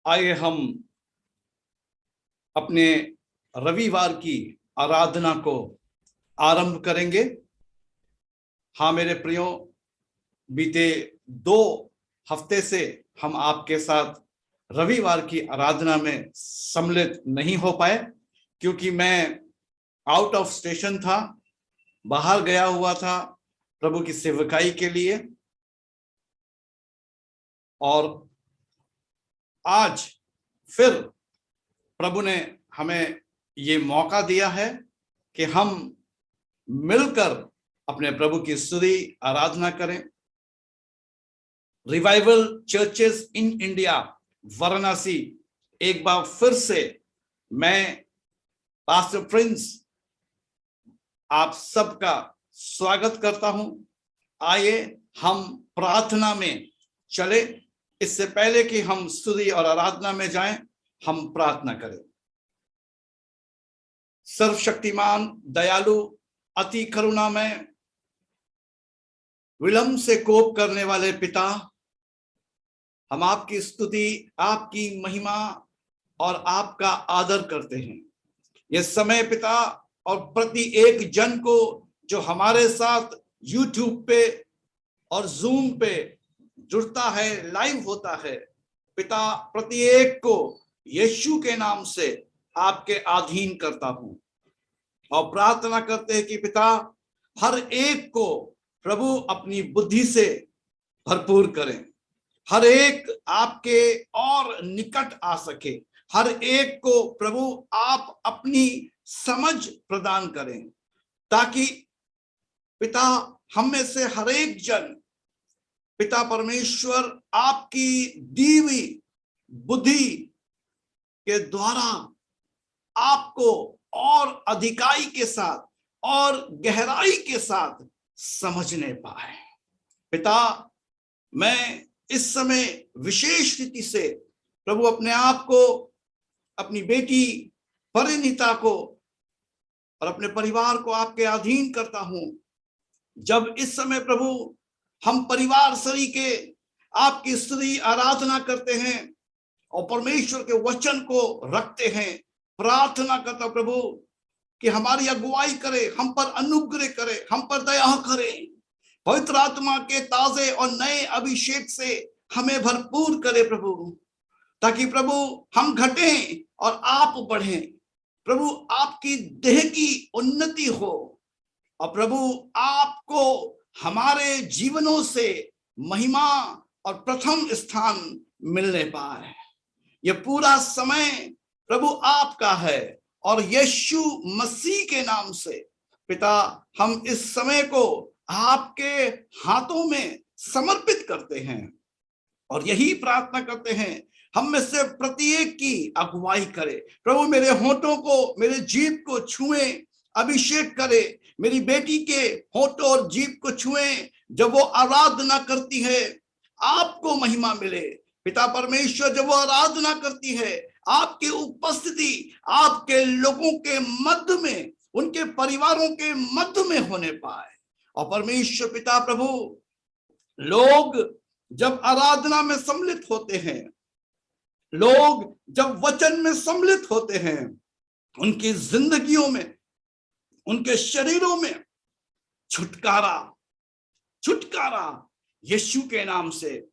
आइए हम अपने रविवार की आराधना को आरंभ करेंगे। हाँ मेरे प्रियो, बीते 2 हफ्ते से हम आपके साथ रविवार की आराधना में सम्मिलित नहीं हो पाए, क्योंकि मैं आउट ऑफ स्टेशन था, बाहर गया हुआ था प्रभु की सेवकाई के लिए। और आज फिर प्रभु ने हमें ये मौका दिया है कि हम मिलकर अपने प्रभु की स्तुति आराधना करें। Revival churches in India Varanasi, एक बार फिर से मैं पास्टर प्रिंस आप सबका स्वागत करता हूं। आइए हम प्रार्थना में चले। इससे पहले कि हम स्तुति और आराधना में जाएं, हम प्रार्थना करें। सर्वशक्तिमान, दयालु, अति करुणामय, विलंब से कोप करने वाले पिता, हम आपकी स्तुति, आपकी महिमा और आपका आदर करते हैं। यह समय पिता, और प्रति एक जन को जो हमारे साथ यूट्यूब पे और जूम पे जुड़ता है, लाइव होता है, पिता प्रत्येक को यीशु के नाम से आपके अधीन करता हूं और प्रार्थना करते हैं कि पिता हर एक को प्रभु अपनी बुद्धि से भरपूर करें, हर एक आपके और निकट आ सके, हर एक को प्रभु आप अपनी समझ प्रदान करें, ताकि पिता हम में से हर एक जन पिता परमेश्वर आपकी दी हुई बुद्धि के द्वारा आपको और अधिकाई के साथ और गहराई के साथ समझने पाए। पिता, मैं इस समय विशेष रीति से प्रभु अपने आप को, अपनी बेटी परिणीता को और अपने परिवार को आपके अधीन करता हूं। जब इस समय प्रभु हम परिवार सरी के आपकी स्तुति आराधना करते हैं और परमेश्वर के वचन को रखते हैं, प्रार्थना करता प्रभु कि हमारी अगुवाई करे, हम पर अनुग्रह करे, हम पर दया करे, पवित्र आत्मा के ताजे और नए अभिषेक से हमें भरपूर करे प्रभु, ताकि प्रभु हम घटें और आप बढ़ें। प्रभु आपकी देह की उन्नति हो और प्रभु आपको हमारे जीवनों से महिमा और प्रथम स्थान मिलने पाए। यह पूरा समय प्रभु आपका है और यीशु मसीह के नाम से पिता हम इस समय को आपके हाथों में समर्पित करते हैं और यही प्रार्थना करते हैं, हम में से प्रत्येक की अगुवाई करे। प्रभु मेरे होठों को, मेरे जीभ को छुए, अभिषेक करे, मेरी बेटी के होठों और जीभ को छुए। जब वो आराधना करती है आपको महिमा मिले। पिता परमेश्वर जब वो आराधना करती है आपकी उपस्थिति आपके लोगों के मध्य में, उनके परिवारों के मध्य में होने पाए। और परमेश्वर पिता प्रभु, लोग जब आराधना में सम्मिलित होते हैं, लोग जब वचन में सम्मिलित होते हैं, उनकी जिंदगियों में, उनके शरीरों में छुटकारा यीशु के नाम से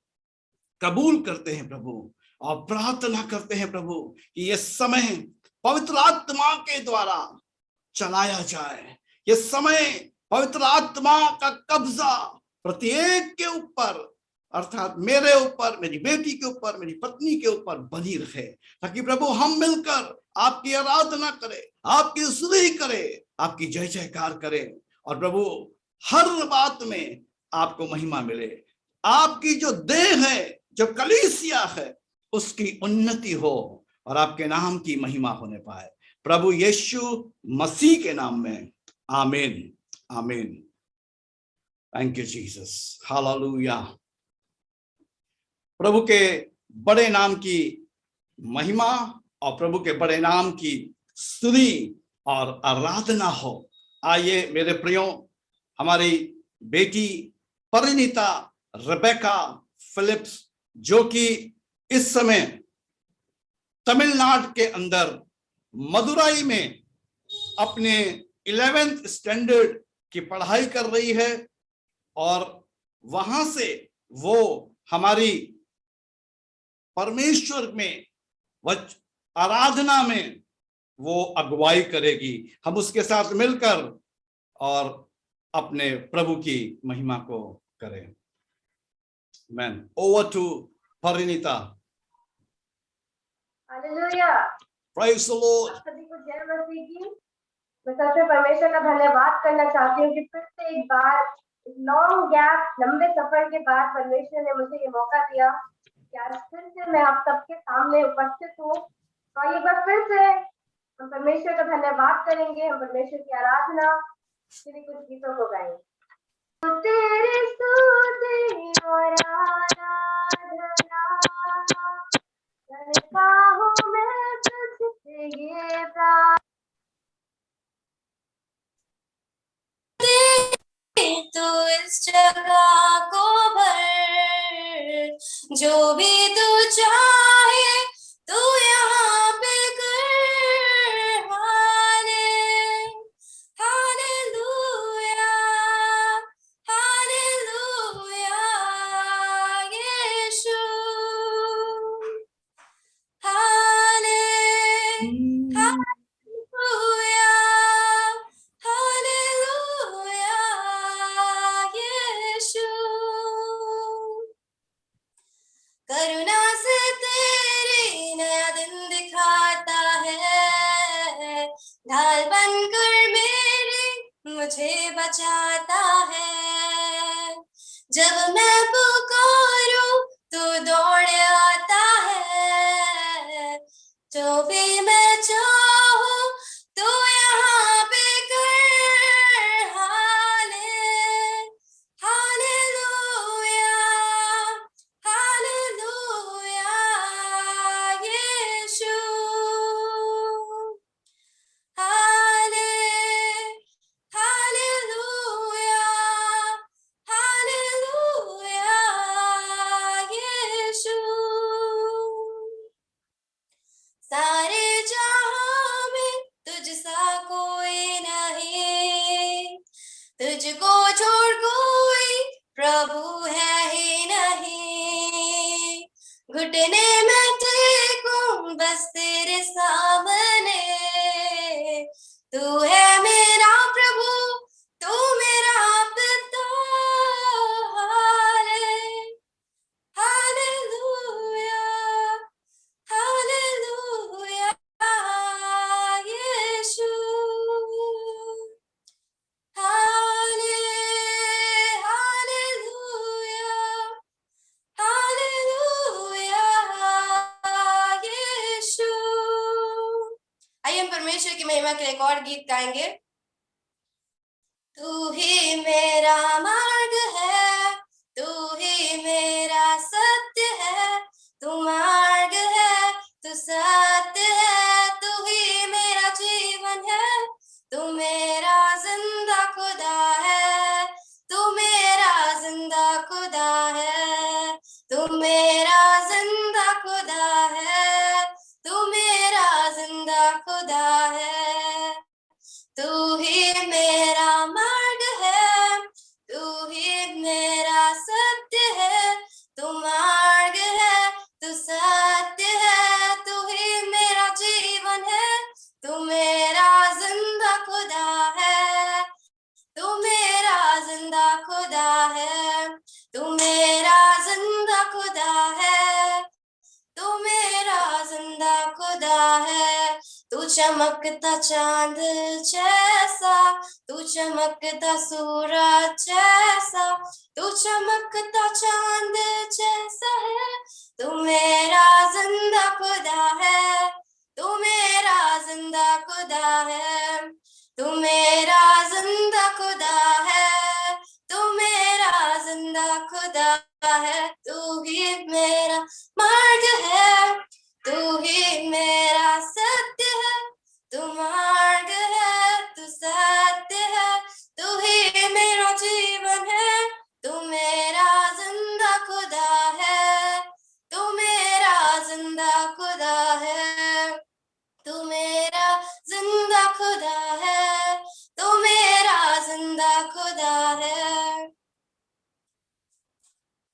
कबूल करते हैं प्रभु। और प्रार्थना करते हैं प्रभु कि यह समय पवित्र आत्मा के द्वारा चलाया जाए। यह समय पवित्र आत्मा का कब्जा प्रत्येक के ऊपर, अर्थात मेरे ऊपर, मेरी बेटी के ऊपर, मेरी पत्नी के ऊपर बनी रहे, ताकि प्रभु हम मिलकर आपकी आराधना करें, आपकी स्तुति करें, आपकी जय जयकार करें और प्रभु हर बात में आपको महिमा मिले। आपकी जो देह है, जो कलीसिया है, उसकी उन्नति हो और आपके नाम की महिमा होने पाए। प्रभु यीशु मसीह के नाम में आमीन, आमीन। Thank you Jesus, hallelujah. प्रभु के बड़े नाम की महिमा और प्रभु के बड़े नाम की स्तुति और आराधना हो। आइए मेरे प्रियो, हमारी बेटी परिणीता रेबेका फिलिप्स, जो कि इस समय तमिलनाडु के अंदर मदुराई में अपने 11th स्टैंडर्ड की पढ़ाई कर रही है और वहां से वो हमारी परमेश्वर में आराधना में वो अगुवाई करेगी। हम उसके साथ मिलकर और अपने प्रभु की महिमा को करें। Man over to Parineeta. Hallelujah, praise the lord. सभी को जय मसीह की। मैं सबसे परमेश्वर का धन्यवाद करना चाहती हूँ कि फिर से एक बार लॉन्ग गैप, लंबे सफर के बाद परमेश्वर ने मुझे ये मौका दिया कि आज फिर से मैं आप सबके सामने उपस्थित हूँ। और एक बार फिर से हम परमेश्वर का धन्यवाद करेंगे, हम परमेश्वर की आराधना के लिए कुछ गीतों को गाएंगे। तेरी स्तुति और आराधना करता हूँ मैं तुझसे ये प्रार्थना, तू इस जगह को भर, जो भी तू चाहे तू यहाँ पे कर। हालेलुया, हालेलुया यीशु, हालेलुया यीशु। करुणा से तेरी नया दिन दिखाता है, ढाल बनकर मेरी मुझे बचाता है। जब मैं पुकारूं तू दौड़ आता है, जो भी मैं चाहूं तू यहाँ पे कर। हालेलुया, हालेलुया यीशु, हालेलुया, हालेलुया यीशु। सारे जहां में तुझसा कोई नहीं, तुझको छोड़ कोई प्रभु है ही नहीं। घुटने में टेकूं बस तेरे सामने, तू है मेरा प्रभु, तू मेरा पिता। हालेलुया, हालेलुया यीशु, हालेलुया, हालेलुया यीशु। आइए हम परमेश्वर की महिमा के लिए एक और गीत गाएंगे। तू ही मेरा मार्ग है, तू ही मेरा सत्य है, तू मार्ग है, तू सत्य है, तू ही मेरा जीवन है, तू मेरा जिंदा खुदा है, तू मेरा जिंदा खुदा है, तू मेरा जिंदा खुदा है, तू मेरा जिंदा खुदा है। तू ही मेरा मार्ग है, तू ही मेरा सत्य है, तू मार्ग है, तू सत्य है, तू ही मेरा जीवन है, तू मेरा जिंदा खुदा है, तू मेरा जिंदा खुदा है, तू मेरा जिंदा खुदा है, तू मेरा जिंदा खुदा है। तू चमकता चांद जैसा, तू चमकता सूरज जैसा, तू चमकता चांद जैसा है, तू मेरा जिंदा खुदा है, तू मेरा जिंदा खुदा है, तू मेरा जिंदा खुदा है, तू मेरा जिंदा खुदा है। तू ही मेरा मार्ग है, तू ही मेरा सत्य है, तू मार्ग है, तू सत्य है, तू ही मेरा जीवन है, तू मेरा जिंदा खुदा है, तू मेरा जिंदा खुदा है।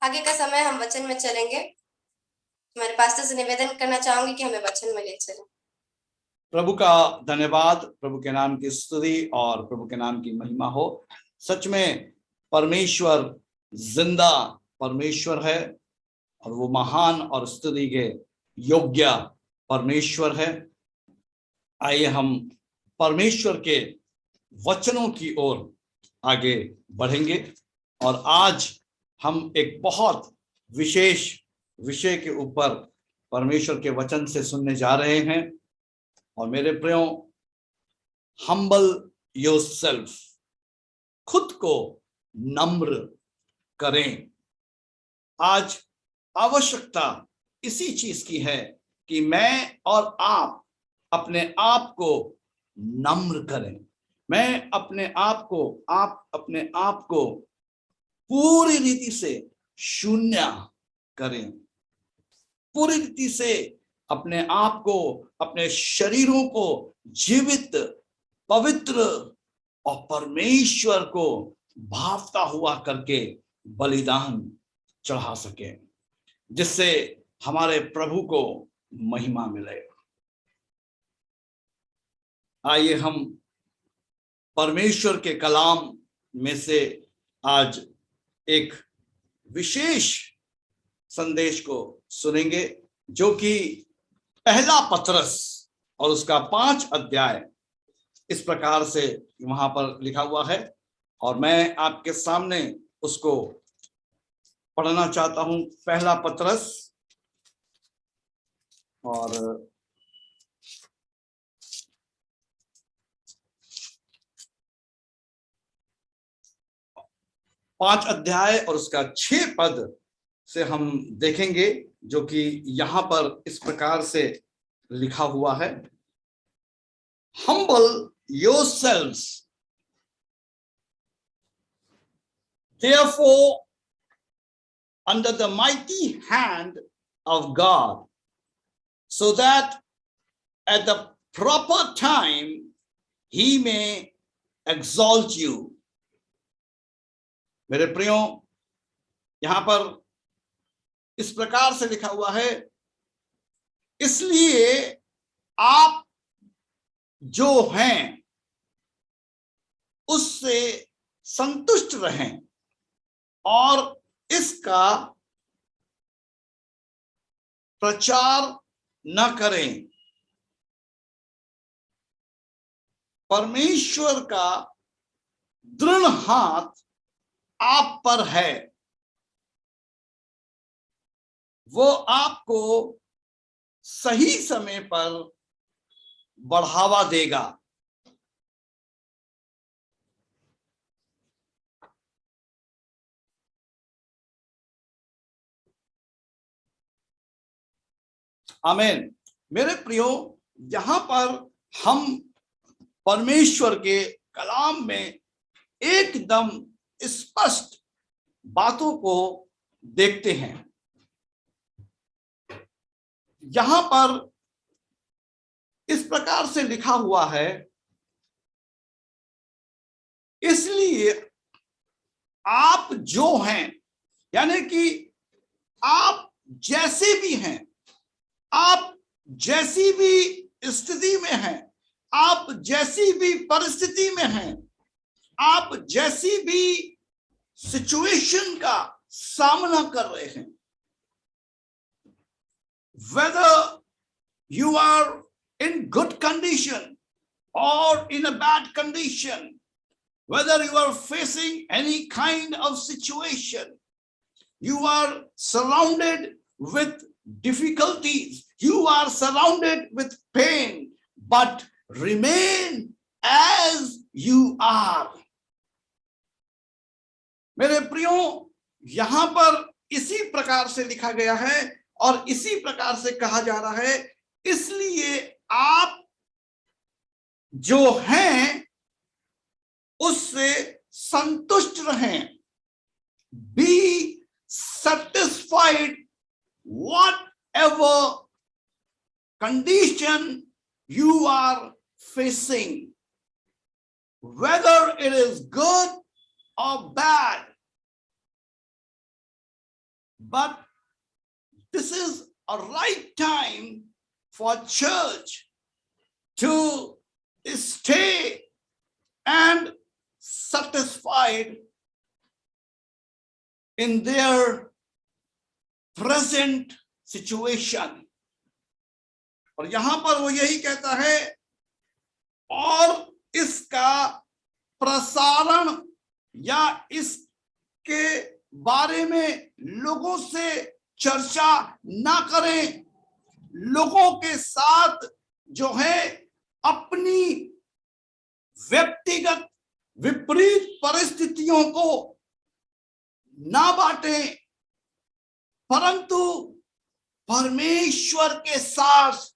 आगे का समय हम वचन में चलेंगे। हमारे पास्टर से निवेदन करना चाहूंगी कि हमें वचन में ले चलें। प्रभु का धन्यवाद, प्रभु के नाम की स्तुति और प्रभु के नाम की महिमा हो। सच में परमेश्वर जिंदा परमेश्वर है और वो महान और स्तुति के योग्य परमेश्वर है। आइए हम परमेश्वर के वचनों की ओर आगे बढ़ेंगे और आज हम एक बहुत विशेष विषय के ऊपर परमेश्वर के वचन से सुनने जा रहे हैं। और मेरे प्रियो, हम्बल योरसेल्फ, खुद को नम्र करें। आज आवश्यकता इसी चीज की है कि मैं और आप अपने आप को नम्र करें। मैं अपने आप को, आप अपने आप को पूरी रीति से शून्य करें, पूरी रीति से अपने आप को, अपने शरीरों को जीवित, पवित्र और परमेश्वर को भावता हुआ करके बलिदान चढ़ा सके, जिससे हमारे प्रभु को महिमा मिले। आइए हम परमेश्वर के कलाम में से आज एक विशेष संदेश को सुनेंगे, जो कि पहला पतरस और उसका 5 अध्याय इस प्रकार से वहां पर लिखा हुआ है। और मैं आपके सामने उसको पढ़ना चाहता हूं। पहला पतरस और 5 अध्याय और उसका 6 पद से हम देखेंगे, जो कि यहां पर इस प्रकार से लिखा हुआ है। Humble yourselves, therefore, under the mighty hand of God, so that at the proper time he may exalt you. मेरे प्रियो, यहां पर इस प्रकार से लिखा हुआ है, इसलिए आप जो हैं उससे संतुष्ट रहें और इसका प्रचार न करें। परमेश्वर का दृढ़ हाथ आप पर है, वो आपको सही समय पर बढ़ावा देगा। आमीन। मेरे प्रियो, यहां पर हम परमेश्वर के कलाम में एकदम स्पष्ट बातों को देखते हैं। यहां पर इस प्रकार से लिखा हुआ है, इसलिए आप जो हैं, यानी कि आप जैसे भी हैं, आप जैसी भी स्थिति में हैं, आप जैसी भी परिस्थिति में हैं, आप जैसी भी सिचुएशन का सामना कर रहे हैं, whether you are in good condition or in a bad condition, whether you are facing any kind of situation, you are surrounded with difficulties, you are surrounded with pain, but remain as you are. मेरे प्रियो, यहां पर इसी प्रकार से लिखा गया है और इसी प्रकार से कहा जा रहा है, इसलिए आप जो हैं उससे संतुष्ट रहें। Be satisfied whatever condition you are facing, whether it is good or bad. But this is a right time for church to stay and satisfied in their present situation. और यहां पर वो यही कहता है, और इसका प्रसारण या इसके बारे में लोगों से चर्चा ना करें, लोगों के साथ जो है अपनी व्यक्तिगत विपरीत परिस्थितियों को ना बांटें, परंतु परमेश्वर के साथ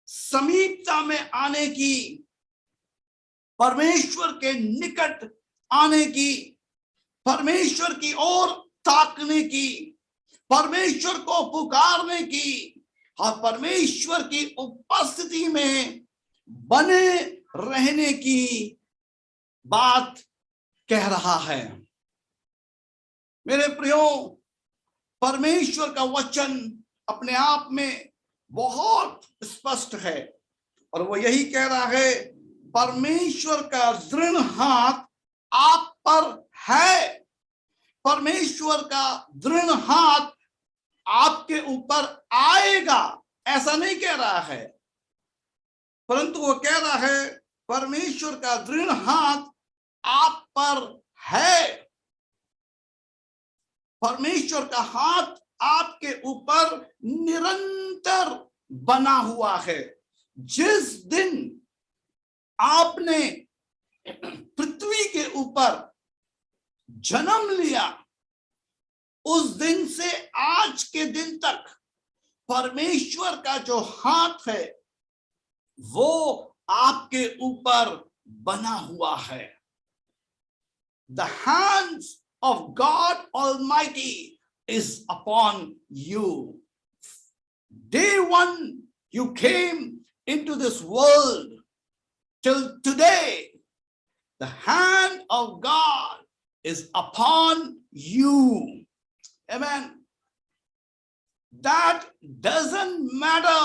समीपता में आने की, परमेश्वर के निकट आने की, परमेश्वर की ओर ताकने की, परमेश्वर को पुकारने की और परमेश्वर की उपस्थिति में बने रहने की बात कह रहा है। मेरे प्रियो, परमेश्वर का वचन अपने आप में बहुत स्पष्ट है और वो यही कह रहा है, परमेश्वर का दृढ़ हाथ आप पर है। परमेश्वर का दृढ़ हाथ आपके ऊपर आएगा, ऐसा नहीं कह रहा है, परंतु वो कह रहा है परमेश्वर का दृढ़ हाथ आप पर है। परमेश्वर का हाथ आपके ऊपर निरंतर बना हुआ है। जिस दिन आपने पृथ्वी के ऊपर जन्म लिया, उस दिन से आज के दिन तक परमेश्वर का जो हाथ है वो आपके ऊपर बना हुआ है। The hands of God Almighty is upon you. Day one you came into this world till today, the hand of God is upon you. Amen. That doesn't matter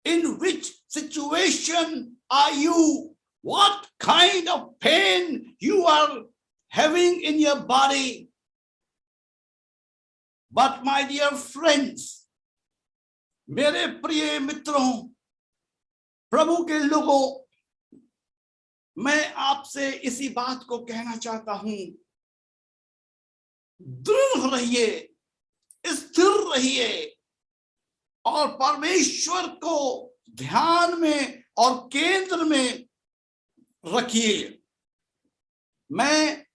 in which situation are you, what kind of pain you are having in your body. But my dear friends, मेरे प्रिय मित्रों, प्रभु के लोगों, मैं आपसे इसी बात को कहना चाहता हूं, दृढ़ रहिए, स्थिर रहिए और परमेश्वर को ध्यान में और केंद्र में रखिए। मैं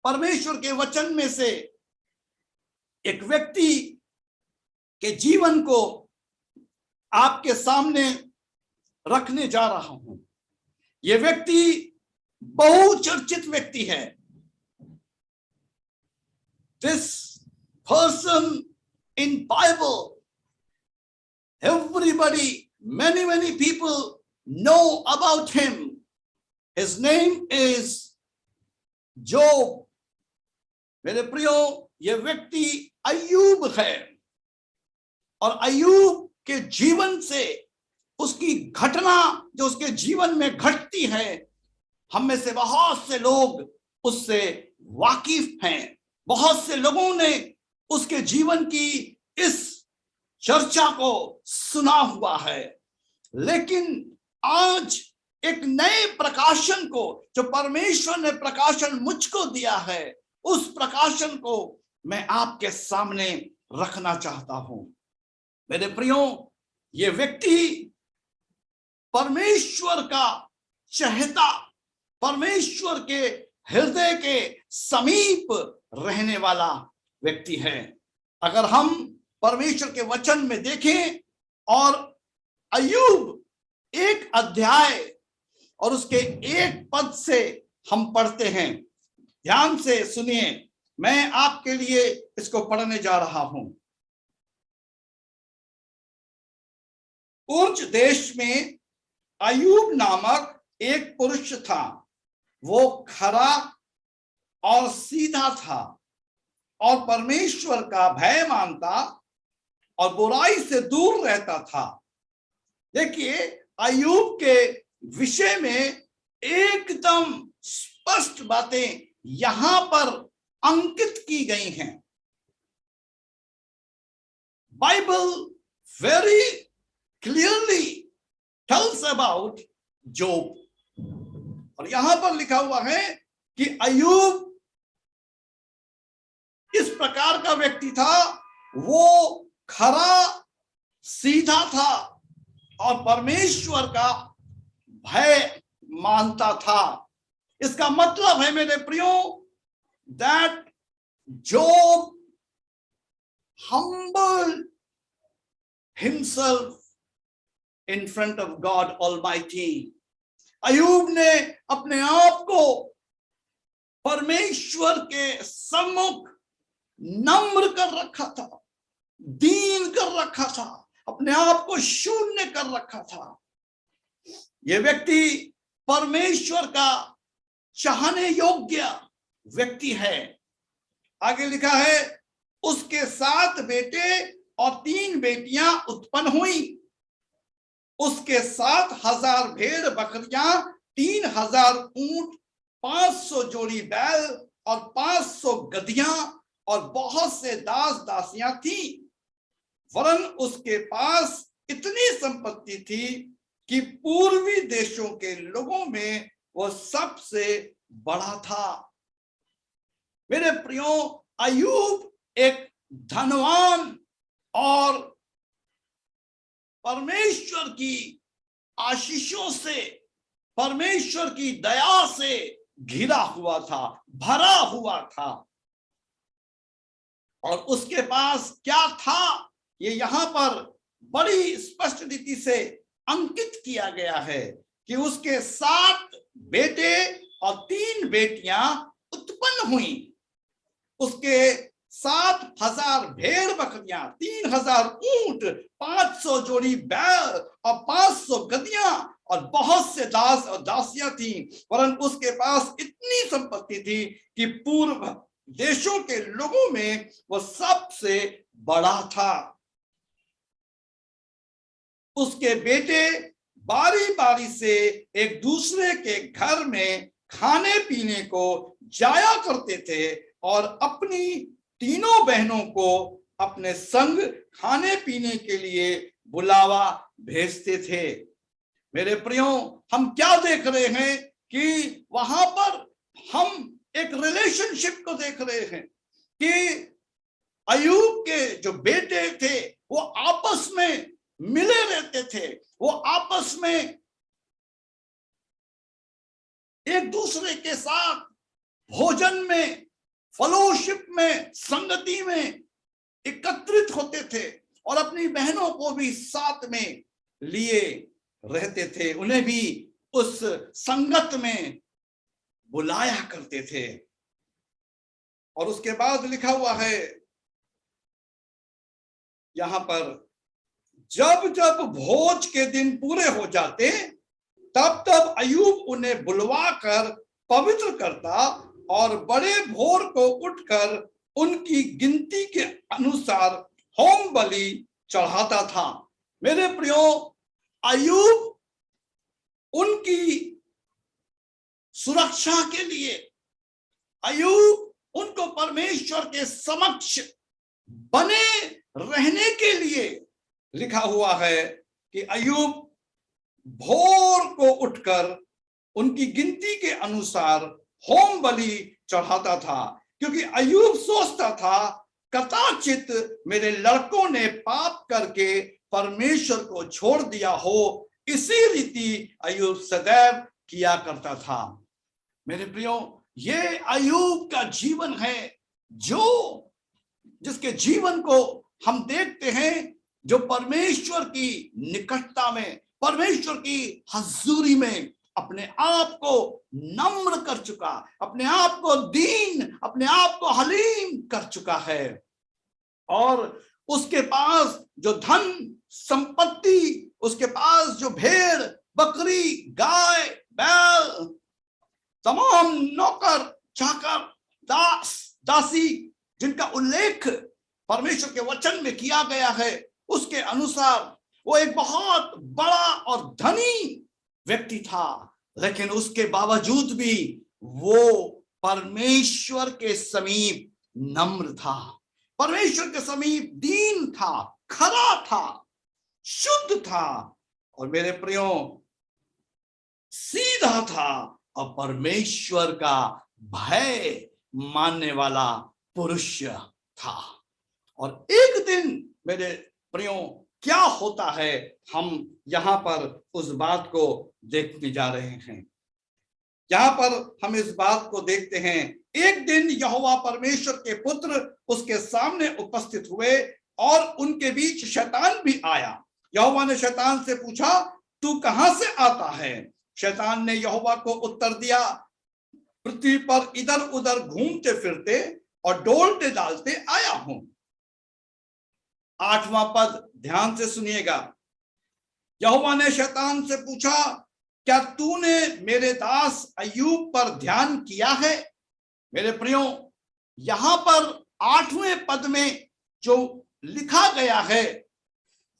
परमेश्वर के वचन में से एक व्यक्ति के जीवन को आपके सामने रखने जा रहा हूं। यह व्यक्ति बहुचर्चित व्यक्ति है। This person in Bible, everybody, many people know about him. His name is Job. मेरे प्रियो, यह व्यक्ति अय्यूब है और अय्यूब के जीवन से उसकी घटना जो उसके जीवन में घटती है, हम में से बहुत से लोग उससे वाकिफ हैं। बहुत से लोगों ने उसके जीवन की इस चर्चा को सुना हुआ है, लेकिन आज एक नए प्रकाशन को जो परमेश्वर ने प्रकाशन मुझको दिया है, उस प्रकाशन को मैं आपके सामने रखना चाहता हूं। मेरे प्रियो, ये व्यक्ति परमेश्वर का चहेता, परमेश्वर के हृदय के समीप रहने वाला व्यक्ति है। अगर हम परमेश्वर के वचन में देखें और अय्यूब एक अध्याय और उसके एक पद से हम पढ़ते हैं, ध्यान से सुनिए, मैं आपके लिए इसको पढ़ने जा रहा हूं। उर्ज देश में अय्यूब नामक एक पुरुष था। वो खरा और सीधा था और परमेश्वर का भय मानता और बुराई से दूर रहता था। देखिए, अय्यूब के विषय में एकदम स्पष्ट बातें यहां पर अंकित की गई हैं। Bible very clearly tells about Job, और यहां पर लिखा हुआ है कि अय्यूब इस प्रकार का व्यक्ति था, वो खरा सीधा था और परमेश्वर का भय मानता था। इसका मतलब है मेरे प्रियो, that job humbled himself in front of God Almighty. अय्यूब ने अपने आप को परमेश्वर के सम्मुख नम्र कर रखा था, दीन कर रखा था, अपने आप को शून्य कर रखा था। यह व्यक्ति परमेश्वर का चाहने योग्य व्यक्ति है। आगे लिखा है, उसके 7 बेटे और 3 बेटियां उत्पन्न हुई। उसके 7,000 भेड़ बकरियां, 3,000 ऊंट, 500 जोड़ी बैल और 500 गधियां और बहुत से दास दासियां थी। वरन उसके पास इतनी संपत्ति थी कि पूर्वी देशों के लोगों में वो सबसे बड़ा था। मेरे प्रियो, अय्यूब एक धनवान और परमेश्वर की आशीषों से, परमेश्वर की दया से घिरा हुआ था, भरा हुआ था। और उसके पास क्या था, ये यहां पर बड़ी स्पष्ट रीति से अंकित किया गया है कि उसके 7 बेटे और 3 बेटियां उत्पन्न हुई। उसके 7,000 भेड़ बकरियां, 3,000 ऊंट, 500 जोड़ी बैल और 500 गधियां और बहुत से दास और दासियां थी। वरन उसके पास इतनी संपत्ति थी कि पूर्व देशों के लोगों में वो सबसे बड़ा था। उसके बेटे बारी बारी से एक दूसरे के घर में खाने पीने को जाया करते थे और अपनी तीनों बहनों को अपने संग खाने पीने के लिए बुलावा भेजते थे। मेरे प्रियो, हम क्या देख रहे हैं कि वहां पर हम एक रिलेशनशिप को देख रहे हैं कि अय्यूब के जो बेटे थे वो आपस में मिले रहते थे, वो आपस में एक दूसरे के साथ भोजन में, फेलोशिप में, संगति में एकत्रित होते थे और अपनी बहनों को भी साथ में लिए रहते थे, उन्हें भी उस संगत में बुलाया करते थे। और उसके बाद लिखा हुआ है यहां पर, जब जब भोज के दिन पूरे हो जाते तब तब अय्यूब उन्हें बुलवाकर पवित्र करता और बड़े भोर को उठकर उनकी गिनती के अनुसार होम बलि चढ़ाता था। मेरे प्रियो, अय्यूब उनकी सुरक्षा के लिए, अय्यूब उनको परमेश्वर के समक्ष बने रहने के लिए लिखा हुआ है कि अय्यूब भोर को उठकर उनकी गिनती के अनुसार होम बलि चढ़ाता था, क्योंकि अय्यूब सोचता था कदाचित मेरे लड़कों ने पाप करके परमेश्वर को छोड़ दिया हो। इसी रीति अय्यूब सदैव किया करता था। मेरे प्रियो, ये अय्यूब का जीवन है जिसके जीवन को हम देखते हैं, जो परमेश्वर की निकटता में, परमेश्वर की हजूरी में अपने आप को नम्र कर चुका, अपने आप को दीन, अपने आप को हलीम कर चुका है। और उसके पास जो धन संपत्ति, उसके पास जो भेड़ बकरी, गाय बैल, तमाम नौकर चाकर, दास दासी जिनका उल्लेख परमेश्वर के वचन में किया गया है, उसके अनुसार वो एक बहुत बड़ा और धनी व्यक्ति था, लेकिन उसके बावजूद भी वो परमेश्वर के समीप नम्र था, परमेश्वर के समीप दीन था, खरा था, शुद्ध था और मेरे प्रियो सीधा था और परमेश्वर का भय मानने वाला पुरुष था। और एक दिन मेरे प्रियो क्या होता है, हम यहां पर उस बात को देखने जा रहे हैं। यहां पर हम इस बात को देखते हैं, एक दिन यहोवा परमेश्वर के पुत्र उसके सामने उपस्थित हुए और उनके बीच शैतान भी आया। यहोवा ने शैतान से पूछा, तू कहां से आता है? शैतान ने यहोवा को उत्तर दिया, पृथ्वी पर इधर उधर घूमते फिरते और डोलते डालते आया हूं। 8वां पद ध्यान से सुनिएगा। यहोवा ने शैतान से पूछा, क्या तूने मेरे दास अय्यूब पर ध्यान किया है? मेरे प्रियो, यहां पर 8वें पद में जो लिखा गया है,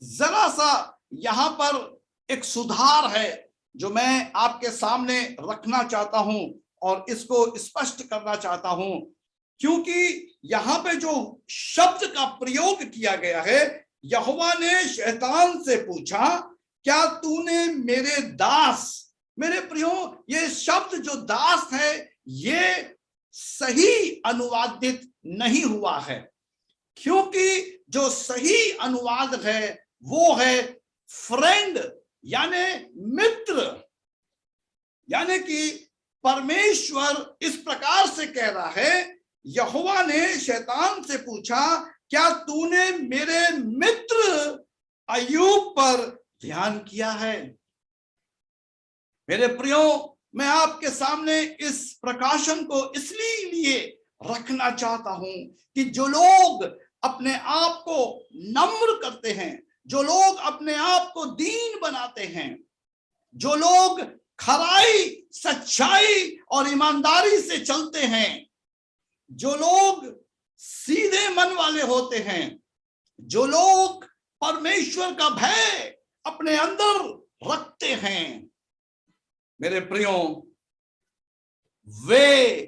जरा सा यहां पर एक सुधार है जो मैं आपके सामने रखना चाहता हूं और इसको स्पष्ट करना चाहता हूं, क्योंकि यहां पे जो शब्द का प्रयोग किया गया है, यहोवा ने शैतान से पूछा, क्या तूने मेरे दास। मेरे प्रियो, ये शब्द जो दास है ये सही अनुवादित नहीं हुआ है, क्योंकि जो सही अनुवाद है वो है फ्रेंड, यानी मित्र। यानी कि परमेश्वर इस प्रकार से कह रहा है, यहोवा ने शैतान से पूछा, क्या तूने मेरे मित्र अय्यूब पर ध्यान किया है? मेरे प्रियो, मैं आपके सामने इस प्रकाशन को इसलिए रखना चाहता हूं कि जो लोग अपने आप को नम्र करते हैं, जो लोग अपने आप को दीन बनाते हैं, जो लोग खराई, सच्चाई और ईमानदारी से चलते हैं, जो लोग सीधे मन वाले होते हैं, जो लोग परमेश्वर का भय अपने अंदर रखते हैं, मेरे प्रियो, वे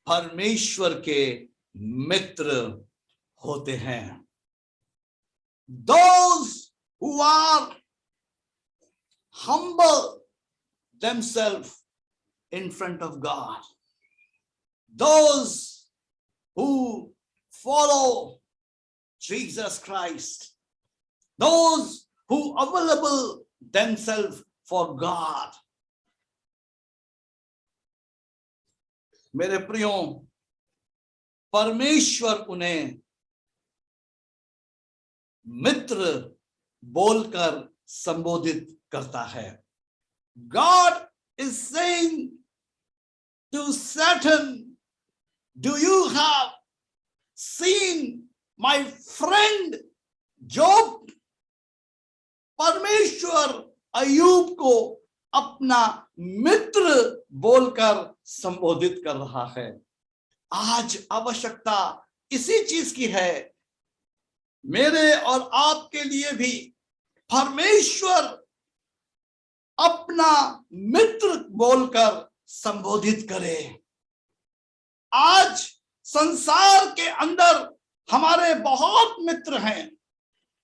परमेश्वर के मित्र होते हैं। Those who are humble themselves in front of God, those who follow Jesus Christ, those who available themselves for God. मेरे प्रियो, परमेश्वर उन्हें मित्र बोलकर संबोधित करता है। God is saying to Satan, do you have seen my friend Job? परमेश्वर अय्यूब को अपना मित्र बोलकर संबोधित कर रहा है। आज आवश्यकता इसी चीज की है, मेरे और आपके लिए भी परमेश्वर अपना मित्र बोलकर संबोधित करे। आज संसार के अंदर हमारे बहुत मित्र हैं।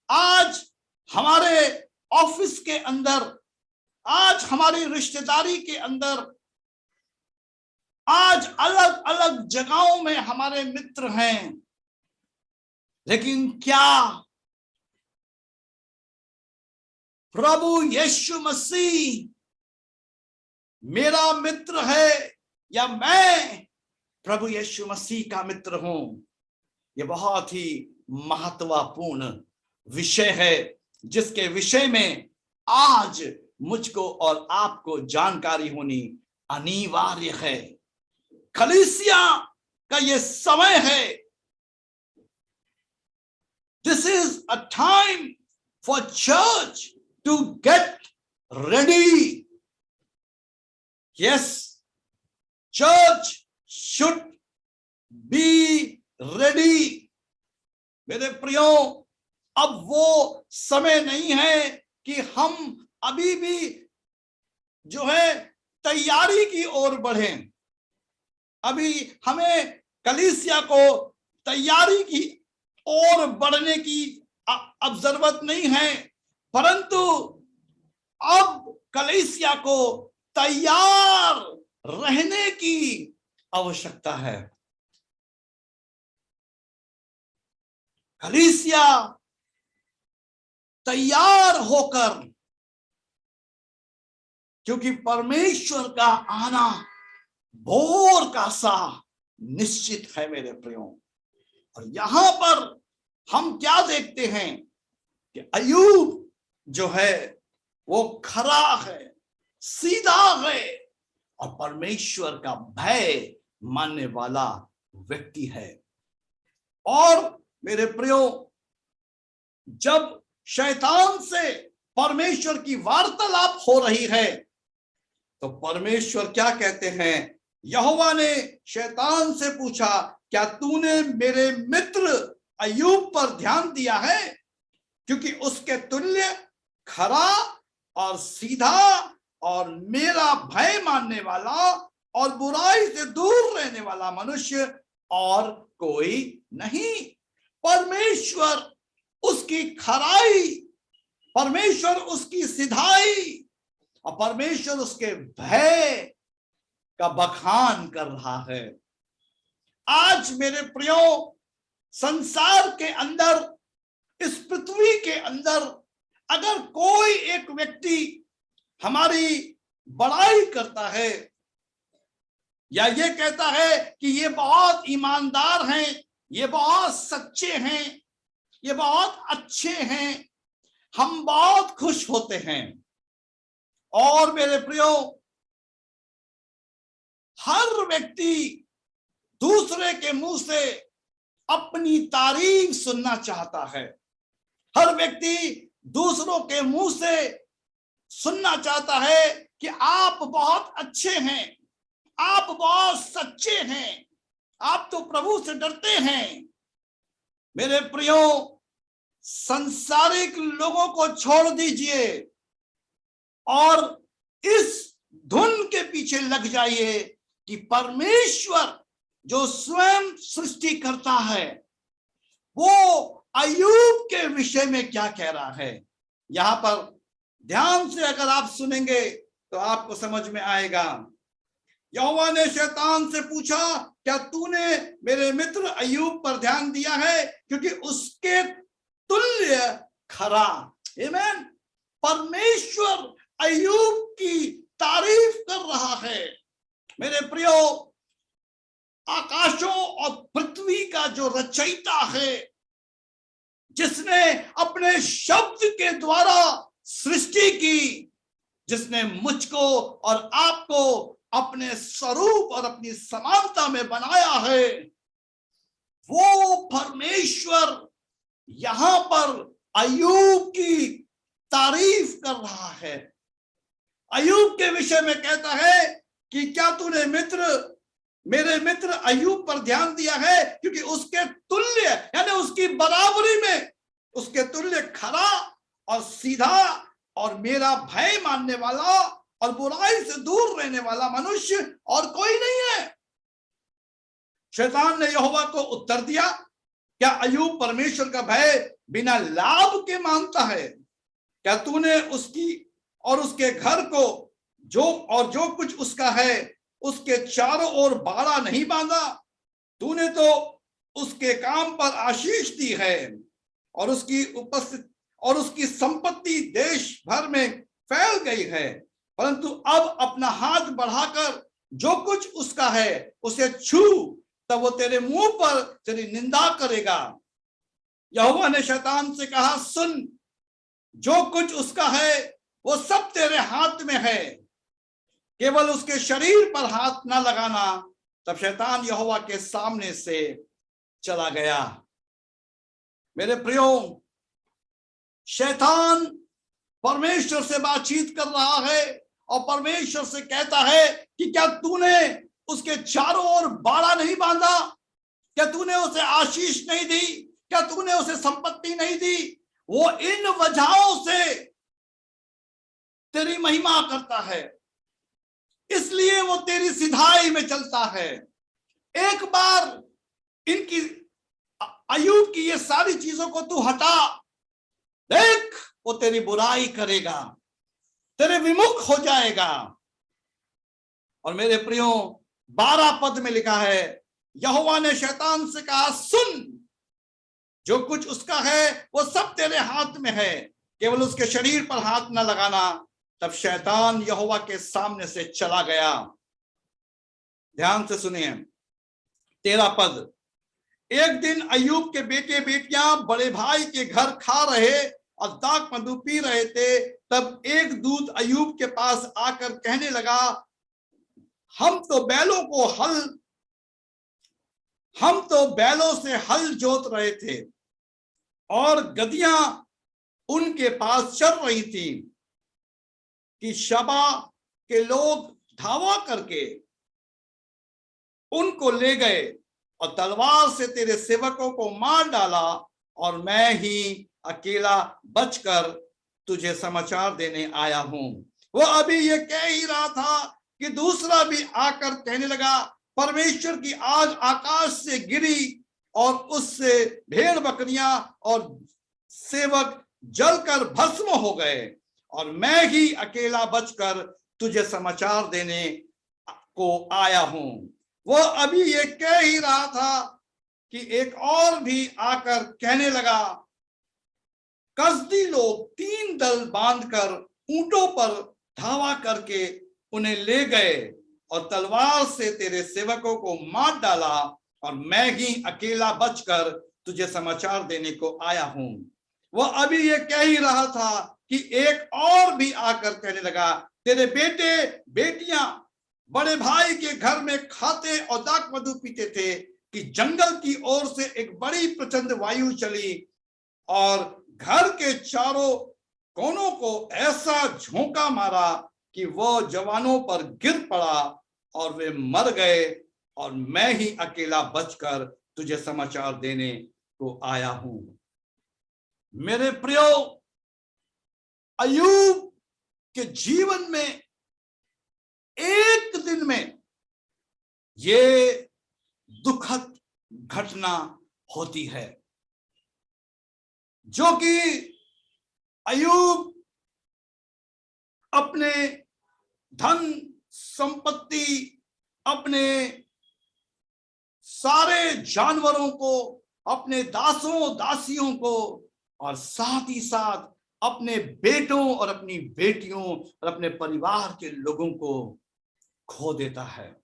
आज हमारे ऑफिस के अंदर, आज हमारी रिश्तेदारी के अंदर, आज अलग अलग जगहों में हमारे मित्र हैं। लेकिन क्या प्रभु यीशु मसीह मेरा मित्र है या मैं प्रभु यीशु मसीह का मित्र हूं? ये बहुत ही महत्वपूर्ण विषय है, जिसके विषय में आज मुझको और आपको जानकारी होनी अनिवार्य है। कलीसिया का ये समय है। This is a time for church to get ready. Yes, church should be ready. मेरे प्रियो, अब वो समय नहीं है कि हम अभी भी जो है तैयारी की ओर बढ़ें। अभी हमें कलीसिया को तैयारी की ओर बढ़ने की अब जरूरत नहीं है, परंतु अब कलीसिया को तैयार रहने की आवश्यकता है। कलीसिया तैयार होकर, क्योंकि परमेश्वर का आना भोर का सा निश्चित है मेरे प्रियो। और यहां पर हम क्या देखते हैं कि अय्यूब जो है वो खरा है, सीधा है और परमेश्वर का भय मानने वाला व्यक्ति है। और मेरे प्रियो, जब शैतान से परमेश्वर की वार्तालाप हो रही है तो परमेश्वर क्या कहते हैं? यहोवा ने शैतान से पूछा, क्या तूने मेरे मित्र अय्यूब पर ध्यान दिया है? क्योंकि उसके तुल्य खरा और सीधा और मेरा भय मानने वाला और बुराई से दूर रहने वाला मनुष्य और कोई नहीं। परमेश्वर उसकी खराई, परमेश्वर उसकी सिधाई और परमेश्वर उसके भय का बखान कर रहा है। आज मेरे प्रियो, संसार के अंदर, इस पृथ्वी के अंदर अगर कोई एक व्यक्ति हमारी बड़ाई करता है या ये कहता है कि ये बहुत ईमानदार हैं, ये बहुत सच्चे हैं, ये बहुत अच्छे हैं, हम बहुत खुश होते हैं। और मेरे प्रियो, हर व्यक्ति दूसरे के मुंह से अपनी तारीफ सुनना चाहता है। हर व्यक्ति दूसरों के मुंह से सुनना चाहता है कि आप बहुत अच्छे हैं, आप बहुत सच्चे हैं, आप तो प्रभु से डरते हैं। मेरे प्रियो, सांसारिक लोगों को छोड़ दीजिए और इस धुन के पीछे लग जाइए कि परमेश्वर जो स्वयं सृष्टि करता है वो अय्यूब के विषय में क्या कह रहा है। यहां पर ध्यान से अगर आप सुनेंगे तो आपको समझ में आएगा। यहोवा ने शैतान से पूछा, क्या तूने मेरे मित्र अय्यूब पर ध्यान दिया है? क्योंकि उसके तुल्य खरा। आमीन। परमेश्वर अय्यूब की तारीफ कर रहा है। मेरे प्रियो, आकाशों और पृथ्वी का जो रचयिता है, जिसने अपने शब्द के द्वारा सृष्टि की, जिसने मुझको और आपको अपने स्वरूप और अपनी समानता में बनाया है, वो परमेश्वर यहां पर अय्यूब की तारीफ कर रहा है। अय्यूब के विषय में कहता है कि क्या तूने मेरे मित्र अय्यूब पर ध्यान दिया है? क्योंकि उसके तुल्य, यानी उसकी बराबरी में, उसके तुल्य खरा और सीधा और मेरा भय मानने वाला और बुराई से दूर रहने वाला मनुष्य और कोई नहीं है। शैतान ने यहोवा को उत्तर दिया, क्या अय्यूब परमेश्वर का भय बिना लाभ के मानता है? क्या तूने उसकी और उसके घर को जो कुछ उसका है उसके चारों ओर बाड़ा नहीं बांधा? तूने तो उसके काम पर आशीष दी है और उसकी संपत्ति देश भर में फैल गई है, परंतु अब अपना हाथ बढ़ाकर जो कुछ उसका है उसे छू, तब वो तेरे मुंह पर तेरी निंदा करेगा। यहोवा ने शैतान से कहा, सुन, जो कुछ उसका है वो सब तेरे हाथ में है, केवल उसके शरीर पर हाथ ना लगाना। तब शैतान यहोवा के सामने से चला गया। मेरे प्रियो, शैतान परमेश्वर से बातचीत कर रहा है और परमेश्वर से कहता है कि क्या तूने उसके चारों ओर बाड़ा नहीं बांधा? क्या तूने उसे आशीष नहीं दी? क्या तूने उसे संपत्ति नहीं दी? वो इन वजहों से तेरी महिमा करता है, इसलिए वो तेरी सिधाई में चलता है। एक बार इनकी अय्यूब की ये सारी चीजों को तू हटा, देख वो तेरी बुराई करेगा, तेरे विमुख हो जाएगा। और मेरे प्रियो 12 पद में लिखा है, यहोवा ने शैतान से कहा, सुन, जो कुछ उसका है वो सब तेरे हाथ में है, केवल उसके शरीर पर हाथ न लगाना। तब शैतान यहोवा के सामने से चला गया। ध्यान से सुनिए 13 पद। एक दिन अय्यूब के बेटे बेटियां बड़े भाई के घर खा रहे और दाख मधु पी रहे थे। तब एक दूत अय्यूब के पास आकर कहने लगा, हम तो बैलों से हल जोत रहे थे और गधियां उनके पास चल रही थी कि शबा के लोग धावा करके उनको ले गए और तलवार से तेरे सेवकों को मार डाला, और मैं ही अकेला बचकर तुझे समाचार देने आया हूं। वो अभी ये कह ही रहा था कि दूसरा भी आकर कहने लगा, परमेश्वर की आग आकाश से गिरी और उससे भेड़ बकरियां और सेवक जलकर भस्म हो गए, और मैं ही अकेला बचकर तुझे समाचार देने को आया हूं। वो अभी ये कह ही रहा था कि एक और भी आकर कहने लगा, कसदी लोग 3 दल बांधकर ऊंटों पर धावा करके उन्हें ले गए और तलवार से तेरे सेवकों को मार डाला, और मैं ही अकेला बचकर तुझे समाचार देने को आया हूं। वो अभी ये कह ही रहा था कि एक और भी आकर कहने लगा, तेरे बेटे बेटियां बड़े भाई के घर में खाते और दाख मधु पीते थे कि जंगल की ओर से एक बड़ी प्रचंड वायु चली और घर के चारों कोनों को ऐसा झोंका मारा कि वो जवानों पर गिर पड़ा और वे मर गए, और मैं ही अकेला बचकर तुझे समाचार देने को आया हूं। मेरे प्रियो, अय्यूब के जीवन में एक दिन में ये दुखद घटना होती है, जो कि अय्यूब अपने धन संपत्ति, अपने सारे जानवरों को, अपने दासों दासियों को, और साथ ही साथ अपने बेटों और अपनी बेटियों और अपने परिवार के लोगों को खो देता है।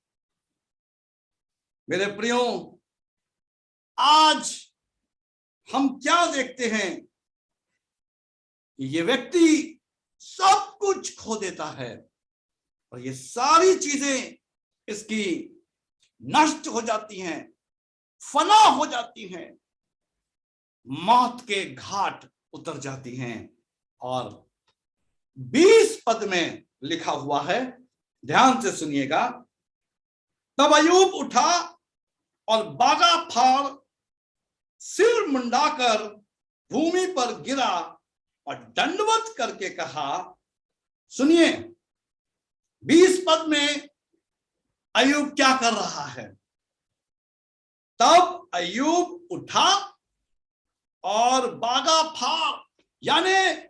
मेरे प्रियो, आज हम क्या देखते हैं कि ये व्यक्ति सब कुछ खो देता है और ये सारी चीजें इसकी नष्ट हो जाती हैं, फना हो जाती हैं, मौत के घाट उतर जाती हैं। और 20 पद में लिखा हुआ है, ध्यान से सुनिएगा। तब अय्यूब उठा और बागा फाड़ सिर मुंडाकर भूमि पर गिरा और दंडवत करके कहा, सुनिए 20 पद में अय्यूब क्या कर रहा है। तब अय्यूब उठा और बागा फाड़, यानी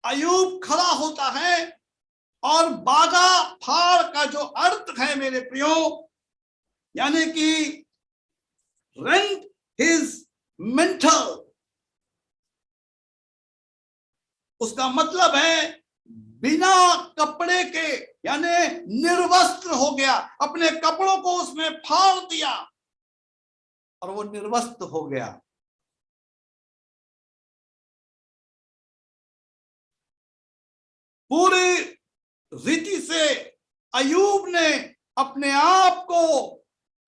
अय्यूब खड़ा होता है, और बागा फाड़ का जो अर्थ है मेरे प्रियो, यानी कि रेंट हिज मेंटल, उसका मतलब है बिना कपड़े के, यानी निर्वस्त्र हो गया, अपने कपड़ों को उसने फाड़ दिया और वो निर्वस्त्र हो गया। पूरी रीति से अय्यूब ने अपने आप को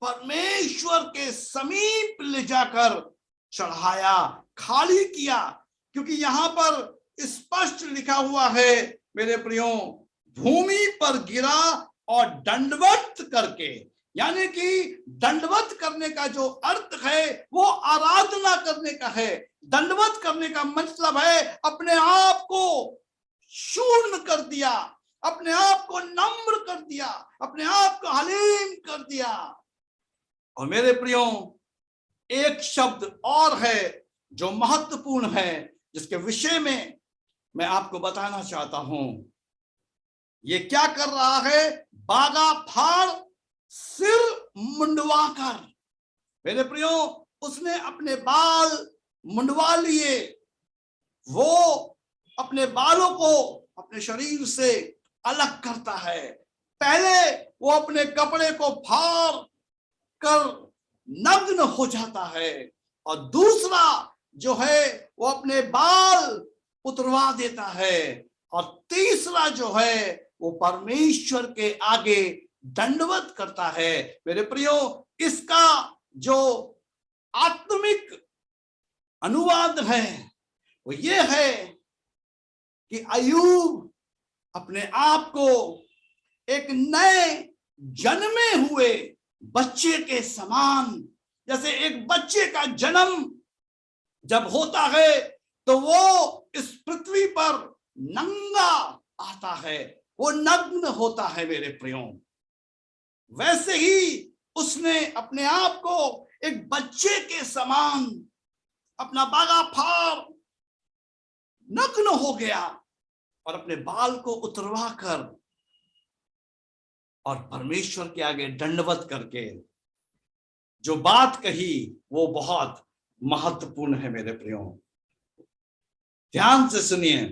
परमेश्वर के समीप ले जाकर चढ़ाया, खाली किया, क्योंकि यहां पर स्पष्ट लिखा हुआ है मेरे प्रियो, भूमि पर गिरा और दंडवत करके, यानी कि दंडवत करने का जो अर्थ है वो आराधना करने का है। दंडवत करने का मतलब है अपने आप को शून्य कर दिया, अपने आप को नम्र कर दिया, अपने आप को हलीम कर दिया। और मेरे प्रियो, एक शब्द और है जो महत्वपूर्ण है, जिसके विषय में मैं आपको बताना चाहता हूं। ये क्या कर रहा है? बागा फाड़, सिर मुंडवा कर। मेरे प्रियो, उसने अपने बाल मुंडवा लिए। वो अपने बालों को अपने शरीर से अलग करता है। पहले वो अपने कपड़े को फाड़ कर नग्न हो जाता है, और दूसरा जो है वो अपने बाल उतरवा देता है, और तीसरा जो है वो परमेश्वर के आगे दंडवत करता है। मेरे प्रियो, इसका जो आत्मिक अनुवाद है वो ये है कि अय्यूब अपने आप को एक नए जन्मे हुए बच्चे के समान, जैसे एक बच्चे का जन्म जब होता है तो वो इस पृथ्वी पर नंगा आता है, वो नग्न होता है। मेरे प्रियो, वैसे ही उसने अपने आप को एक बच्चे के समान अपना बागा फाड़ नग्न हो गया और अपने बाल को उतरवा कर और परमेश्वर के आगे दंडवत करके जो बात कही वो बहुत महत्वपूर्ण है। मेरे प्रियो, ध्यान से सुनिए।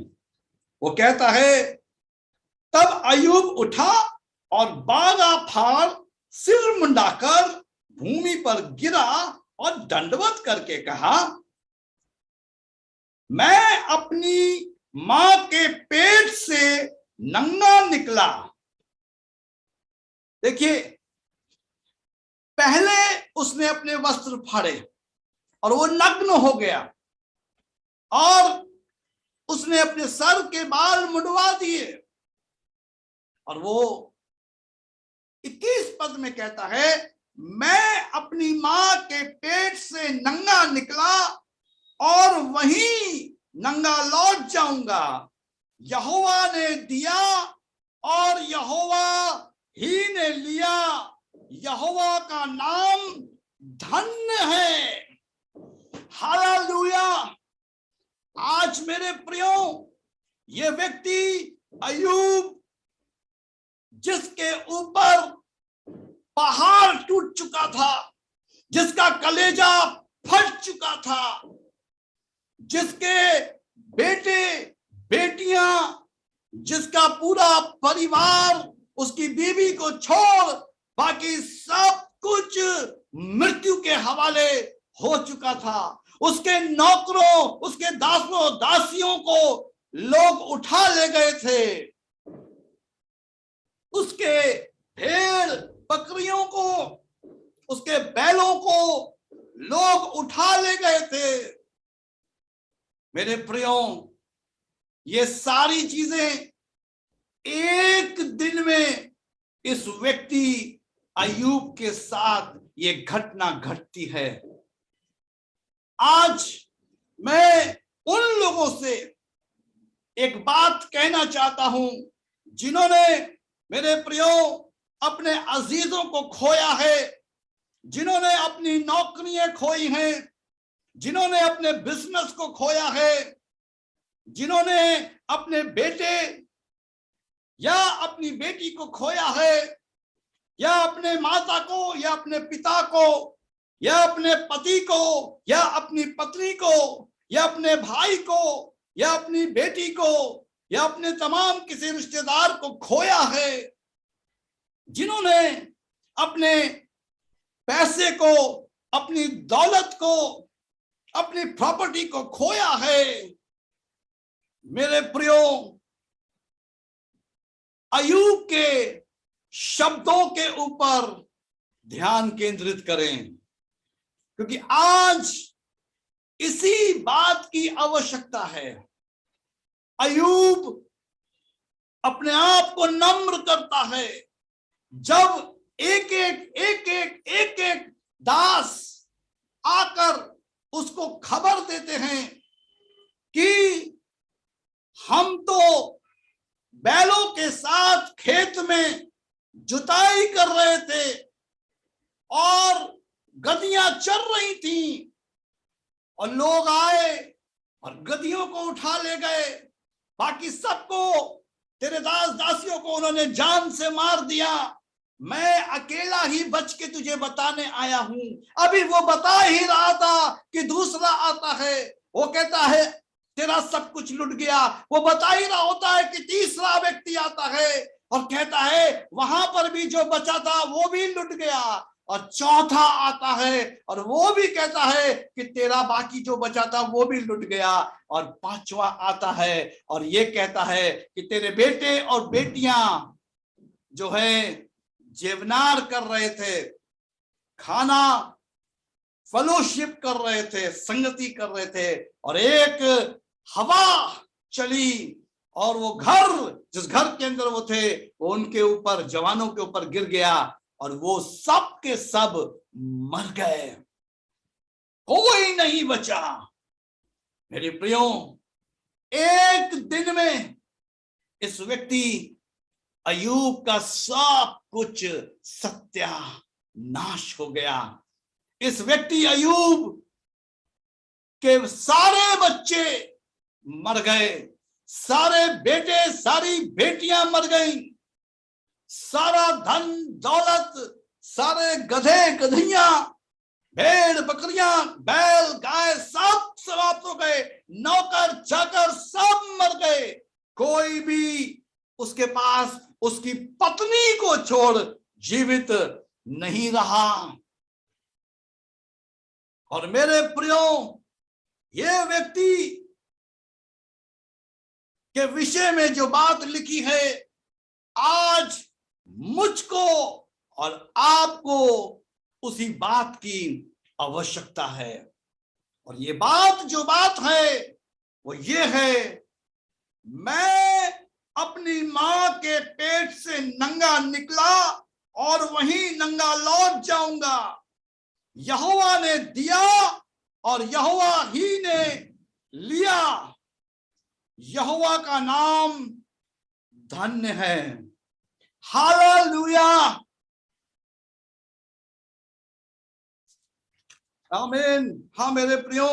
वो कहता है, तब अय्यूब उठा और बागा फाड़ सिर मुंडाकर भूमि पर गिरा और दंडवत करके कहा, मैं अपनी मां के पेट से नंगा निकला। देखिए, पहले उसने अपने वस्त्र फाड़े और वो नग्न हो गया, और उसने अपने सर के बाल मुंडवा दिए, और वो 21 पद में कहता है, मैं अपनी मां के पेट से नंगा निकला और वहीं नंगा लौट जाऊंगा। यहोवा ने दिया और यहोवा ही ने लिया, यहोवा का नाम धन्य है। हालेलुया। आज मेरे प्रियो, ये व्यक्ति अय्यूब, जिसके ऊपर पहाड़ टूट चुका था, जिसका कलेजा फट चुका था, जिसके बेटे बेटियां, जिसका पूरा परिवार उसकी बीवी को छोड़ बाकी सब कुछ मृत्यु के हवाले हो चुका था, उसके नौकरों, उसके दासों दासियों को लोग उठा ले गए थे, उसके भेड़ बकरियों को, उसके बैलों को लोग उठा ले गए थे। मेरे प्रियो, ये सारी चीजें एक दिन में इस व्यक्ति अय्यूब के साथ ये घटना घटती है। आज मैं उन लोगों से एक बात कहना चाहता हूं जिन्होंने, मेरे प्रियो, अपने अजीजों को खोया है, जिन्होंने अपनी नौकरियां खोई हैं, जिन्होंने अपने बिजनेस को खोया है, जिन्होंने अपने बेटे या अपनी बेटी को खोया है, या अपने माता को या अपने पिता को या अपने पति को या अपनी पत्नी को या अपने भाई को या अपनी बेटी को या अपने तमाम किसी रिश्तेदार को खोया है, जिन्होंने अपने पैसे को, अपनी दौलत को, अपनी प्रॉपर्टी को खोया है। मेरे प्रियो, अय्यूब के शब्दों के ऊपर ध्यान केंद्रित करें, क्योंकि आज इसी बात की आवश्यकता है। अय्यूब अपने आप को नम्र करता है। जब एक एक दास आकर उसको खबर देते हैं कि हम तो बैलों के साथ खेत में जुताई कर रहे थे और गधियां चर रही थी और लोग आए और गधियों को उठा ले गए, बाकी सबको, तेरे दास दासियों को उन्होंने जान से मार दिया। मैं अकेला ही बच के तुझे बताने आया हूं। अभी वो बता ही रहा था कि दूसरा आता है, वो कहता है तेरा सब कुछ लुट गया। वो बता ही रहा होता है कि तीसरा व्यक्ति आता है और कहता है वहां पर भी जो बचा था वो भी लुट गया। और चौथा आता है और वो भी कहता है कि तेरा बाकी जो बचा था वो भी लुट गया। और पांचवा आता है और ये कहता है कि तेरे बेटे और बेटियां जो है जेवनार कर रहे थे, खाना फेलोशिप कर रहे थे, संगति कर रहे थे, और एक हवा चली और वो घर, जिस घर के अंदर वो थे, वो उनके ऊपर, जवानों के ऊपर गिर गया और वो सब के सब मर गए, कोई नहीं बचा। मेरे प्रियो, एक दिन में इस व्यक्ति अय्यूब का सब कुछ सत्यानाश हो गया। इस व्यक्ति अय्यूब के सारे बच्चे मर गए, सारे बेटे, सारी बेटियां मर गईं, सारा धन दौलत, सारे गधे गधियां, भेड़ बकरियां, बैल गाय सब समाप्त हो गए, नौकर चाकर सब मर गए। कोई भी उसके पास उसकी पत्नी को छोड़ जीवित नहीं रहा। और मेरे प्रियो, ये व्यक्ति के विषय में जो बात लिखी है, आज मुझको और आपको उसी बात की आवश्यकता है। और ये बात, जो बात है वो ये है, मैं अपनी मां के पेट से नंगा निकला और वहीं नंगा लौट जाऊंगा। यहोवा ने दिया और यहोवा ही ने लिया। यहोवा का नाम धन्य है। हालेलुया, आमीन। हाँ मेरे प्रियो,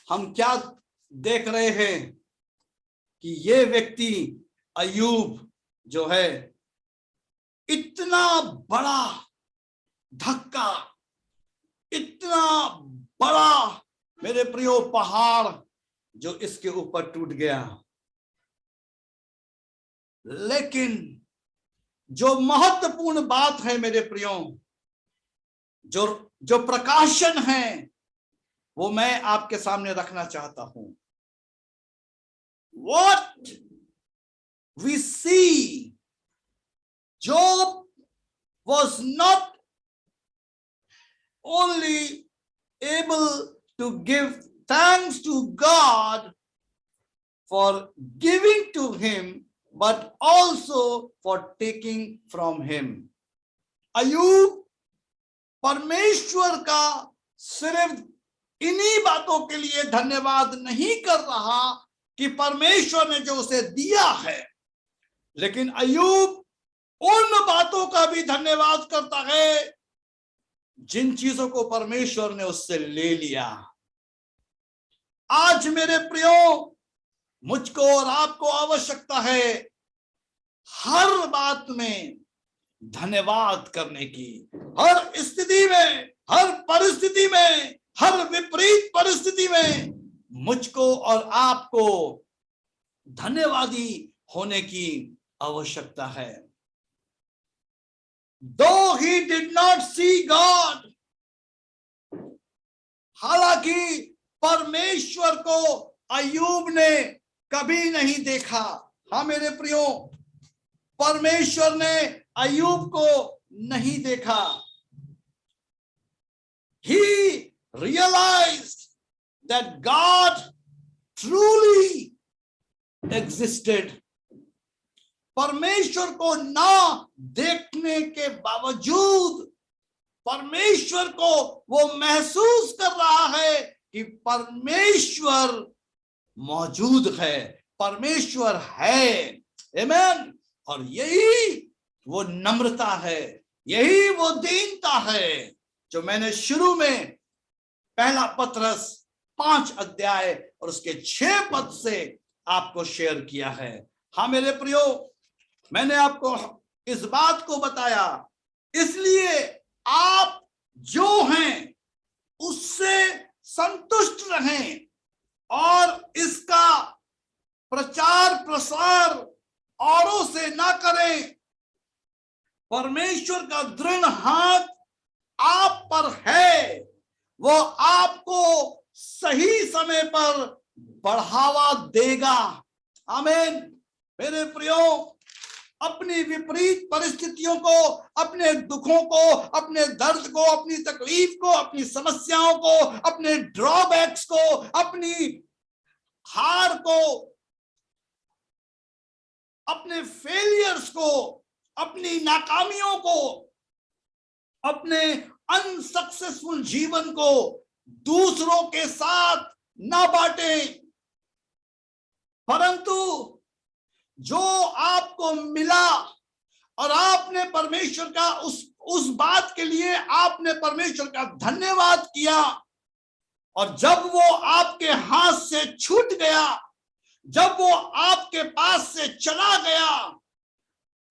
हम क्या देख रहे हैं कि ये व्यक्ति अय्यूब जो है, इतना बड़ा धक्का, इतना बड़ा मेरे प्रियो पहाड़ जो इसके ऊपर टूट गया, लेकिन जो महत्वपूर्ण बात है मेरे प्रियो, जो प्रकाशन है, वो मैं आपके सामने रखना चाहता हूं। What we see, Job was not only able to give thanks to God for giving to him, but also for taking from him. अय्यूब परमेश्वर का सिर्फ इन्हीं बातों के लिए धन्यवाद नहीं कर रहा कि परमेश्वर ने जो उसे दिया है, लेकिन अय्यूब उन बातों का भी धन्यवाद करता है जिन चीजों को परमेश्वर ने उससे ले लिया। आज मेरे प्रियो, मुझको और आपको आवश्यकता है हर बात में धन्यवाद करने की, हर स्थिति में, हर परिस्थिति में, हर विपरीत परिस्थिति में मुझको और आपको धन्यवादी होने की आवश्यकता है। Though he did not see God, हालांकि परमेश्वर को अय्यूब ने कभी नहीं देखा। हाँ मेरे प्रियो, परमेश्वर ने अय्यूब को नहीं देखा। He realized that God truly existed. परमेश्वर को ना देखने के बावजूद परमेश्वर को वो महसूस कर रहा है कि परमेश्वर मौजूद है, परमेश्वर है। आमीन। और यही वो नम्रता है, यही वो दीनता है जो मैंने शुरू में पहला पत्रस 5 अध्याय और उसके 6 पद से आपको शेयर किया है। हाँ मेरे प्रियो, मैंने आपको इस बात को बताया इसलिए आप जो हैं उससे संतुष्ट रहें और इसका प्रचार प्रसार औरों से ना करें। परमेश्वर का दृढ़ हाथ आप पर है, वो आपको सही समय पर बढ़ावा देगा। आमीन। मेरे प्रियो, अपनी विपरीत परिस्थितियों को, अपने दुखों को, अपने दर्द को, अपनी तकलीफ को, अपनी समस्याओं को, अपने ड्रॉबैक्स को, अपनी हार को, अपने फेलियर्स को, अपनी नाकामियों को, अपने अनसक्सेसफुल जीवन को दूसरों के साथ ना बांटें, परंतु जो आपको मिला और आपने परमेश्वर का उस बात के लिए आपने परमेश्वर का धन्यवाद किया, और जब वो आपके हाथ से छूट गया, जब वो आपके पास से चला गया,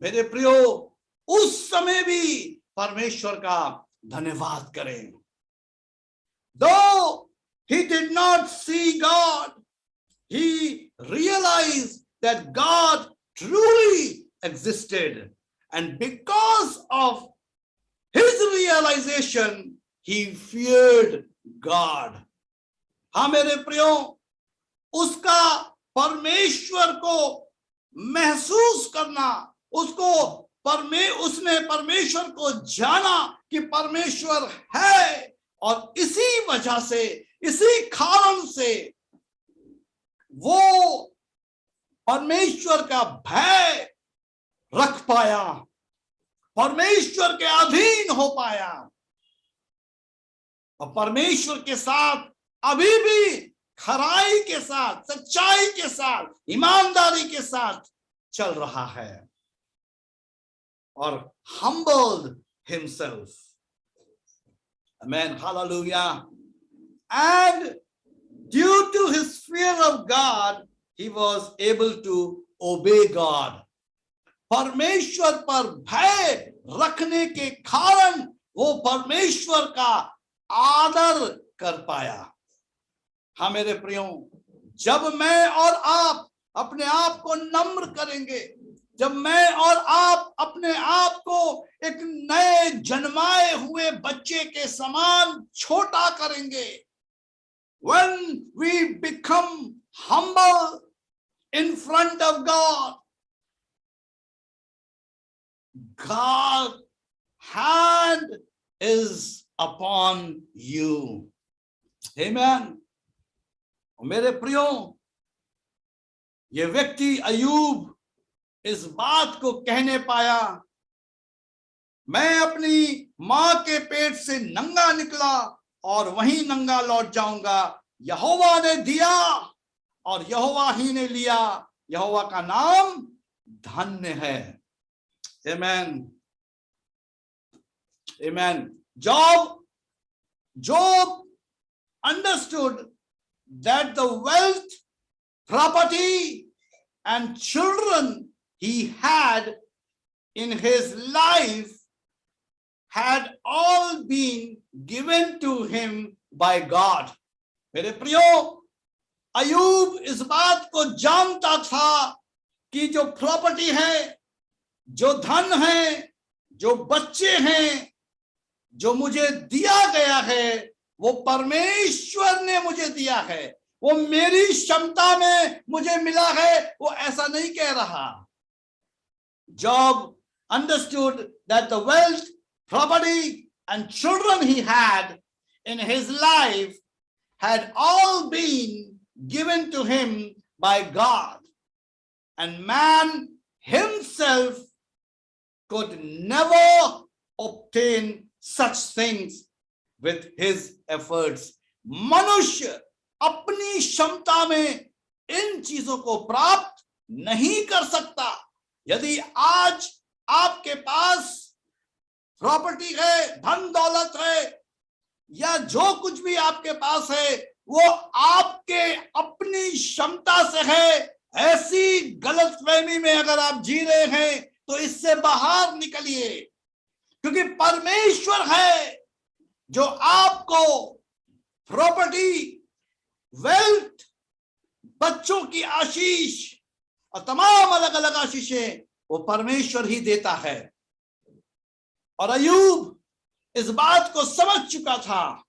मेरे प्रियो, उस समय भी परमेश्वर का धन्यवाद करें। Though he did not see God, he realized that God truly existed, and because of his realization, he feared God. हाँ मेरे प्रियो, उसका परमेश्वर को महसूस करना, उसने परमेश्वर को जाना कि परमेश्वर है, और इसी वजह से, इसी कारण से वो परमेश्वर का भय रख पाया, परमेश्वर के अधीन हो पाया, और परमेश्वर के साथ अभी भी खराई के साथ, सच्चाई के साथ, ईमानदारी के साथ चल रहा है, और humbled himself. Amen. Hallelujah. And due to his fear of God, he was able to obey God. परमेश्वर पर भय रखने के कारण वो परमेश्वर का आदर कर पाया। हाँ मेरे प्रियो, जब मैं और आप अपने आप को नम्र करेंगे, जब मैं और आप अपने आप को एक नए जन्माए हुए बच्चे के समान छोटा करेंगे, when we become humble in front of God, God's hand is upon you. Amen. मेरे प्रियो, ये व्यक्ति अय्यूब इस बात को कहने पाया, मैं अपनी मां के पेट से नंगा निकला और वहीं नंगा लौट जाऊंगा। यहोवा ने दिया और यहोवा ही ने लिया, यहोवा का नाम धन्य है। Amen. Amen. Job understood that the wealth, property, and children he had in his life had all been given to him by God. मेरे प्रियो, अय्यूब इस बात को जानता था कि जो प्रॉपर्टी है, जो धन है, जो बच्चे हैं, जो मुझे दिया गया है, वो परमेश्वर ने मुझे दिया है, वो मेरी क्षमता में मुझे मिला है, वो ऐसा नहीं कह रहा। Job understood that the wealth, property, and children he had in his life had all been given to him by God, and man himself could never obtain such things with his efforts. मनुष्य अपनी क्षमता में इन चीजों को प्राप्त नहीं कर सकता। यदि आज आपके पास प्रॉपर्टी है, धन दौलत है, या जो कुछ भी आपके पास है, वो आपके अपनी क्षमता से है, ऐसी गलतफहमी में अगर आप जी रहे हैं तो इससे बाहर निकलिए, क्योंकि परमेश्वर है जो आपको प्रॉपर्टी, वेल्थ, बच्चों की आशीष और तमाम अलग अलग आशीषें वो परमेश्वर ही देता है। और अय्यूब इस बात को समझ चुका था,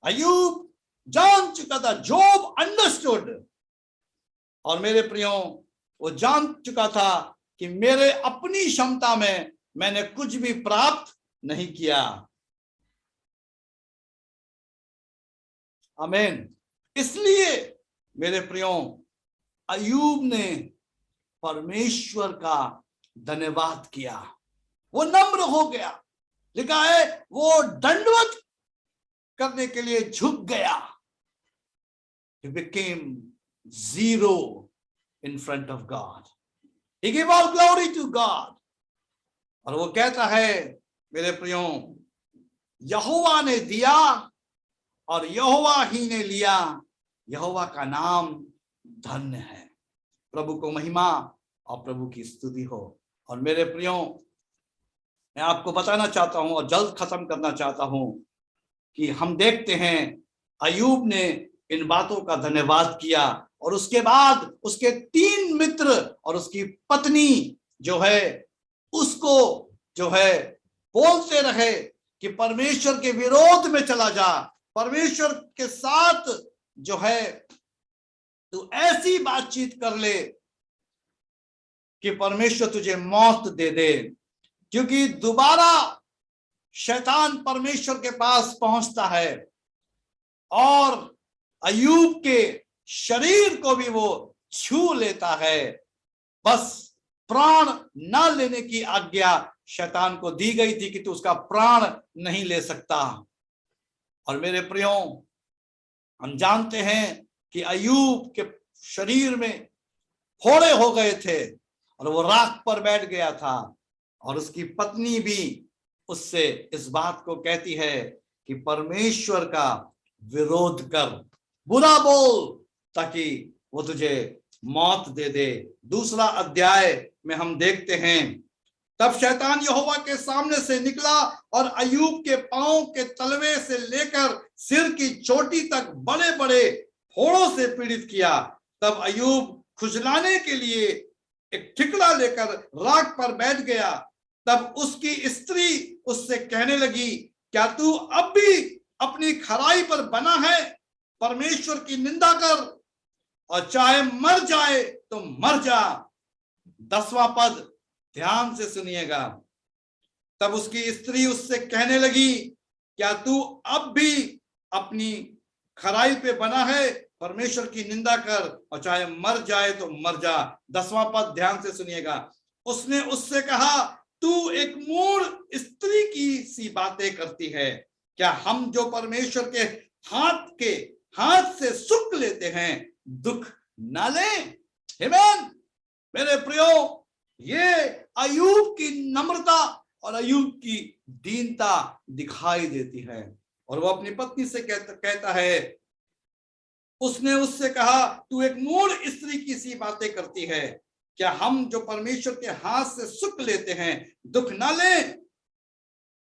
अय्यूब जान चुका था, जॉब अंडरस्टूड। और मेरे प्रियो, वो जान चुका था कि मेरे अपनी क्षमता में मैंने कुछ भी प्राप्त नहीं किया। आमीन। इसलिए मेरे प्रियो, अय्यूब ने परमेश्वर का धन्यवाद किया, वो नम्र हो गया। लिखा है वो दंडवत करने के लिए झुक गया। He became zero in front of God. He gave all glory to God. और वो कहता है मेरे प्रियो, यहोवा ने दिया और यहोवा ही ने लिया, यहोवा का नाम धन्य है। प्रभु को महिमा और प्रभु की स्तुति हो। और मेरे प्रियो, मैं आपको बताना चाहता हूं और जल्द खत्म करना चाहता हूं कि हम देखते हैं अय्यूब ने इन बातों का धन्यवाद किया, और उसके बाद उसके 3 मित्र और उसकी पत्नी जो है उसको जो है बोलते रहे कि परमेश्वर के विरोध में चला जा, परमेश्वर के साथ जो है तू ऐसी बातचीत कर ले कि परमेश्वर तुझे मौत दे दे। क्योंकि दोबारा शैतान परमेश्वर के पास पहुंचता है और अय्यूब के शरीर को भी वो छू लेता है। बस प्राण न लेने की आज्ञा शैतान को दी गई थी कि तू उसका प्राण नहीं ले सकता। और मेरे प्रियो, हम जानते हैं कि अय्यूब के शरीर में फोड़े हो गए थे और वो राख पर बैठ गया था, और उसकी पत्नी भी उससे इस बात को कहती है कि परमेश्वर का विरोध कर, बुरा बोल, ताकि वो तुझे मौत दे दे। 2 अध्याय में हम देखते हैं, तब शैतान यहोवा के सामने से निकला और अय्यूब के पांव के तलवे से लेकर सिर की चोटी तक बड़े बड़े फोड़ों से पीड़ित किया। तब अय्यूब खुजलाने के लिए एक ठिकरा लेकर राख पर बैठ गया। तब उसकी स्त्री उससे कहने लगी, क्या तू अब भी अपनी खराई पर बना है? परमेश्वर की निंदा कर और चाहे मर जाए तो मर जा। 10वां पद ध्यान से सुनिएगा। तब उसकी स्त्री उससे कहने लगी, क्या तू अब भी अपनी खराई पे बना है? परमेश्वर की निंदा कर और चाहे मर जाए तो मर जा। 10वां पद ध्यान से सुनिएगा। उसने उससे कहा, तू एक मूढ़ स्त्री की सी बातें करती है। क्या हम जो परमेश्वर के हाथ से सुख लेते हैं दुख न लें? आमीन। मेरे प्रियो, ये अय्यूब की नम्रता और अय्यूब की दीनता दिखाई देती है। और वो अपनी पत्नी से कहता है, उसने उससे कहा, तू एक मूढ़ स्त्री की सी बातें करती है। क्या हम जो परमेश्वर के हाथ से सुख लेते हैं दुख न लें?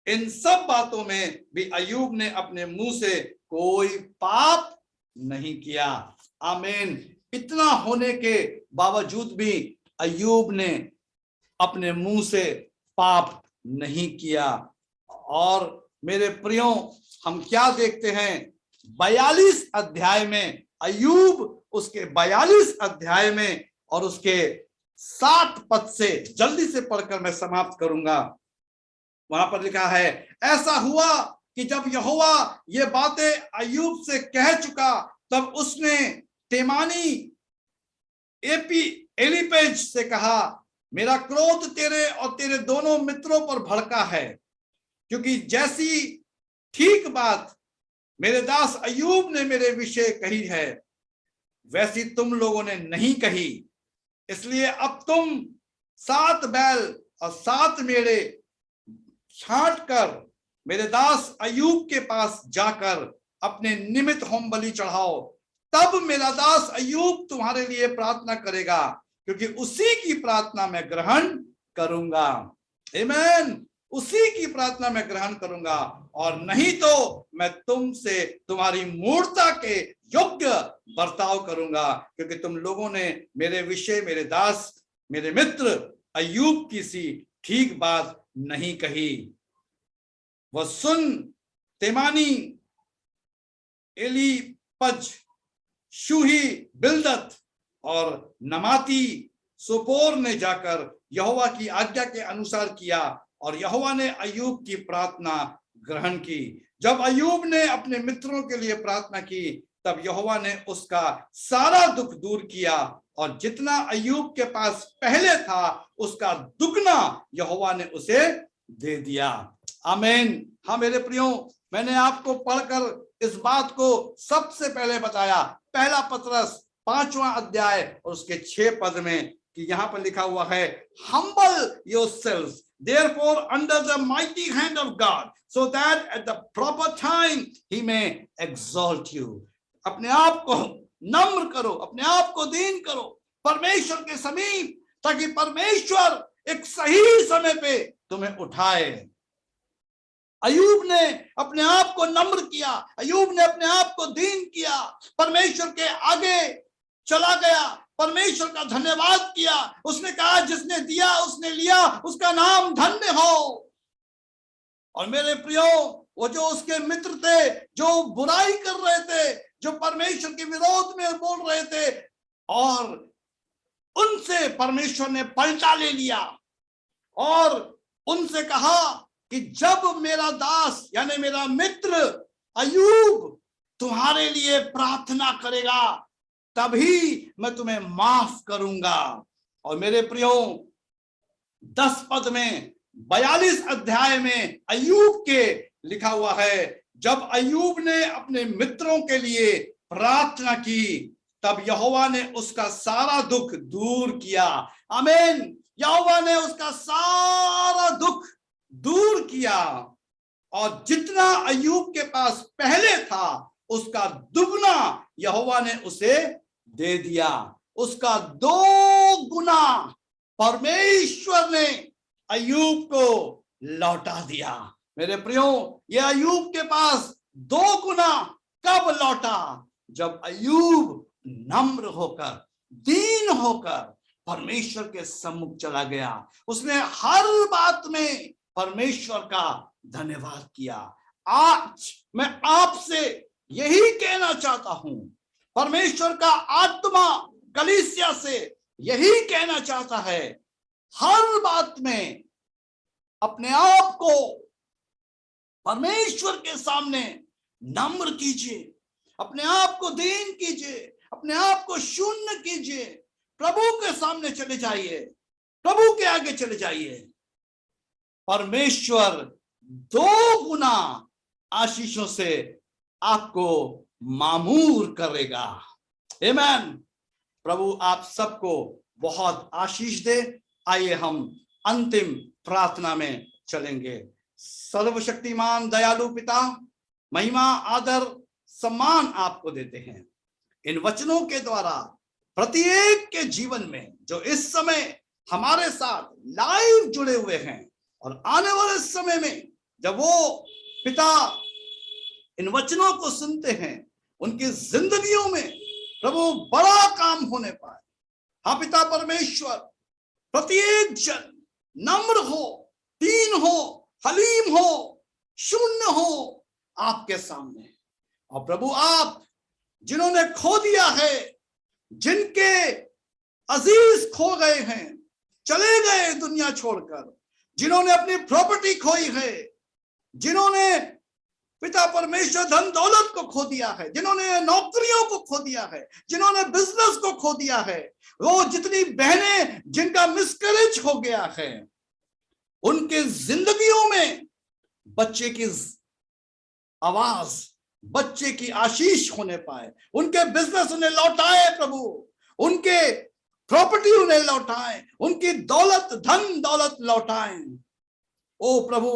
इन सब बातों में भी अय्यूब ने अपने मुंह से कोई पाप नहीं किया। आमीन। इतना होने के बावजूद भी अय्यूब ने अपने मुंह से पाप नहीं किया। और मेरे प्रियो, हम क्या देखते हैं 42 अध्याय में, अय्यूब उसके 42 अध्याय में और उसके 7 पद से जल्दी से पढ़कर मैं समाप्त करूंगा। वहां पर लिखा है, ऐसा हुआ कि जब यहोवा ये बातें अय्यूब से कह चुका, तब उसने तेमानी एलीपेज से कहा, मेरा क्रोध तेरे और तेरे दोनों मित्रों पर भड़का है, क्योंकि जैसी ठीक बात मेरे दास अय्यूब ने मेरे विषय कही है, वैसी तुम लोगों ने नहीं कही। इसलिए अब तुम 7 बैल और 7 मेढ़े छांट कर मेरे दास अय्यूब के पास जाकर अपने निमित्त होम बलि चढ़ाओ। तब मेरा दास अय्यूब तुम्हारे लिए प्रार्थना करेगा, क्योंकि उसी की प्रार्थना मैं ग्रहण करूंगा। आमीन। उसी की प्रार्थना मैं ग्रहण करूंगा, और नहीं तो मैं तुमसे तुम्हारी मूर्खता के योग्य बर्ताव करूंगा, क्योंकि तुम लोगों ने मेरे विषय मेरे दास मेरे मित्र अय्यूब की सी ठीक बात नहीं कही। वह सुन तेमानी, एलीपज, शूही, बिल्दत और नमाती सोपोर ने जाकर यहोवा की आज्ञा के अनुसार किया, और यहोवा ने अय्यूब की प्रार्थना ग्रहण की। जब अय्यूब ने अपने मित्रों के लिए प्रार्थना की, तब यहोवा ने उसका सारा दुख दूर किया, और जितना अय्यूब के पास पहले था उसका दुगना यहोवा ने उसे दे दिया। आमीन। हाँ मेरे प्रियो, मैंने आपको पढ़कर इस बात को सबसे पहले बताया, पहला पतरस 5वां अध्याय और उसके 6 पद में, कि यहां पर लिखा हुआ है, humble yourselves therefore under the mighty hand of God, so that at the proper time he may exalt you। अपने आप को नम्र करो, अपने आप को दीन करो परमेश्वर के समीप, ताकि परमेश्वर एक सही समय पे तुम्हें उठाए। अय्यूब ने अपने आप को नम्र किया, अय्यूब ने अपने आप को दीन किया, परमेश्वर के आगे चला गया, परमेश्वर का धन्यवाद किया। उसने कहा, जिसने दिया उसने लिया, उसका नाम धन्य हो। और मेरे प्रियो, वो जो उसके मित्र थे, जो बुराई कर रहे थे, जो परमेश्वर के विरोध में बोल रहे थे, और उनसे परमेश्वर ने पलटा ले लिया और उनसे कहा कि जब मेरा दास यानी मेरा मित्र अय्यूब तुम्हारे लिए प्रार्थना करेगा, तभी मैं तुम्हें माफ करूंगा। और मेरे प्रियो, 10 पद में 42 अध्याय में अय्यूब के लिखा हुआ है, जब अय्यूब ने अपने मित्रों के लिए प्रार्थना की, तब यहोवा ने उसका सारा दुख दूर किया। आमीन। यहोवा ने उसका सारा दुख दूर किया, और जितना अय्यूब के पास पहले था उसका दुगना यहोवा ने उसे दे दिया। उसका 2 गुना परमेश्वर ने अय्यूब को लौटा दिया। मेरे प्रियो, ये अय्यूब के पास 2 गुना कब लौटा? जब अय्यूब नम्र होकर, दीन होकर परमेश्वर के सम्मुख चला गया। उसने हर बात में परमेश्वर का धन्यवाद किया। आज मैं आपसे यही कहना चाहता हूं, परमेश्वर का आत्मा कलीसिया से यही कहना चाहता है, हर बात में अपने आप को परमेश्वर के सामने नम्र कीजिए, अपने आप को दीन कीजिए, अपने आप को शून्य कीजिए, प्रभु के सामने चले जाइए, प्रभु के आगे चले जाइए। परमेश्वर 2 गुना आशीषों से आपको मामूर करेगा। आमीन। प्रभु आप सबको बहुत आशीष दे। आइए हम अंतिम प्रार्थना में चलेंगे। सर्वशक्तिमान दयालु पिता, महिमा आदर सम्मान आपको देते हैं इन वचनों के द्वारा प्रत्येक के जीवन में, जो इस समय हमारे साथ लाइव जुड़े हुए हैं, और आने वाले समय में जब वो पिता इन वचनों को सुनते हैं, उनकी जिंदगियों में प्रभु बड़ा काम होने पाए। हाँ पिता परमेश्वर, प्रत्येक जन नम्र हो, दीन हो, हलीम हो, शून्य हो आपके सामने। और प्रभु आप जिन्होंने खो दिया है, जिनके अजीज खो गए हैं, चले गए दुनिया छोड़कर, जिन्होंने अपनी प्रॉपर्टी खोई है, जिन्होंने पिता परमेश्वर धन दौलत को खो दिया है, जिन्होंने नौकरियों को खो दिया है, जिन्होंने बिजनेस को खो दिया है, वो जितनी बहनें जिनका मिसकैरेज हो गया है, उनके जिंदगियों में बच्चे की आवाज, बच्चे की आशीष होने पाए, उनके बिजनेस उन्हें लौटाए प्रभु, उनके प्रॉपर्टी उन्हें लौटाए, उनकी दौलत धन दौलत लौटाए ओ प्रभु,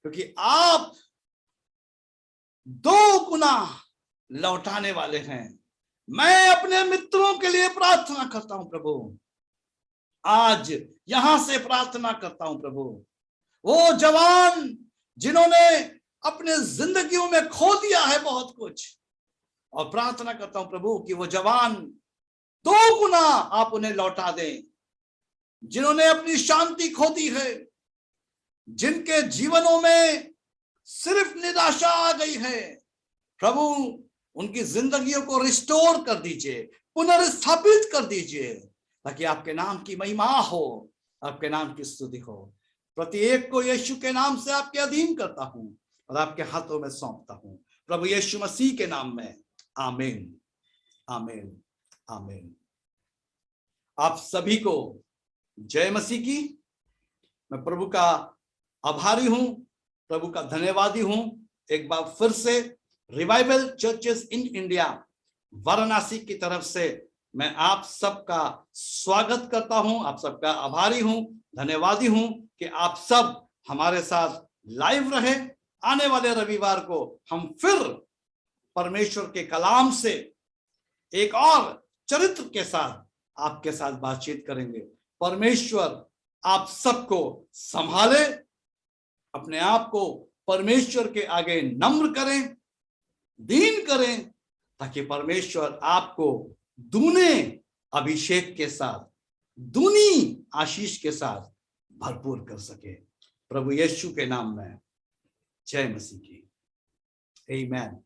क्योंकि आप 2 गुना लौटाने वाले हैं। मैं अपने मित्रों के लिए प्रार्थना करता हूं प्रभु, आज यहां से प्रार्थना करता हूं प्रभु, वो जवान जिन्होंने अपने जिंदगियों में खो दिया है बहुत कुछ, और प्रार्थना करता हूं प्रभु कि वो जवान 2 गुना आप उन्हें लौटा दें। जिन्होंने अपनी शांति खो दी है, जिनके जीवनों में सिर्फ निराशा आ गई है, प्रभु उनकी जिंदगियों को रिस्टोर कर दीजिए, पुनर्स्थापित कर दीजिए, ताकि आपके नाम की महिमा हो, आपके नाम की स्तुति हो। प्रत्येक को यीशु के नाम से आपके अधीन करता हूं और आपके हाथों में सौंपता हूं, प्रभु यीशु मसीह के नाम में, आमीन आमीन आमीन। आप सभी को जय मसीह की। मैं प्रभु का आभारी हूं, प्रभु का धन्यवादी हूं। एक बार फिर से revival churches in India Varanasi की तरफ से मैं आप सबका स्वागत करता हूं, आप सबका आभारी हूं, धन्यवादी हूं कि आप सब हमारे साथ लाइव रहे। आने वाले रविवार को हम फिर परमेश्वर के कलाम से एक और चरित्र के साथ आपके साथ बातचीत करेंगे। परमेश्वर आप सबको संभाले, अपने आप को परमेश्वर के आगे नम्र करें, दीन करें, ताकि परमेश्वर आपको दूने अभिषेक के साथ, दूनी आशीष के साथ भरपूर कर सके। प्रभु यीशु के नाम में जय मसीह की। आमीन।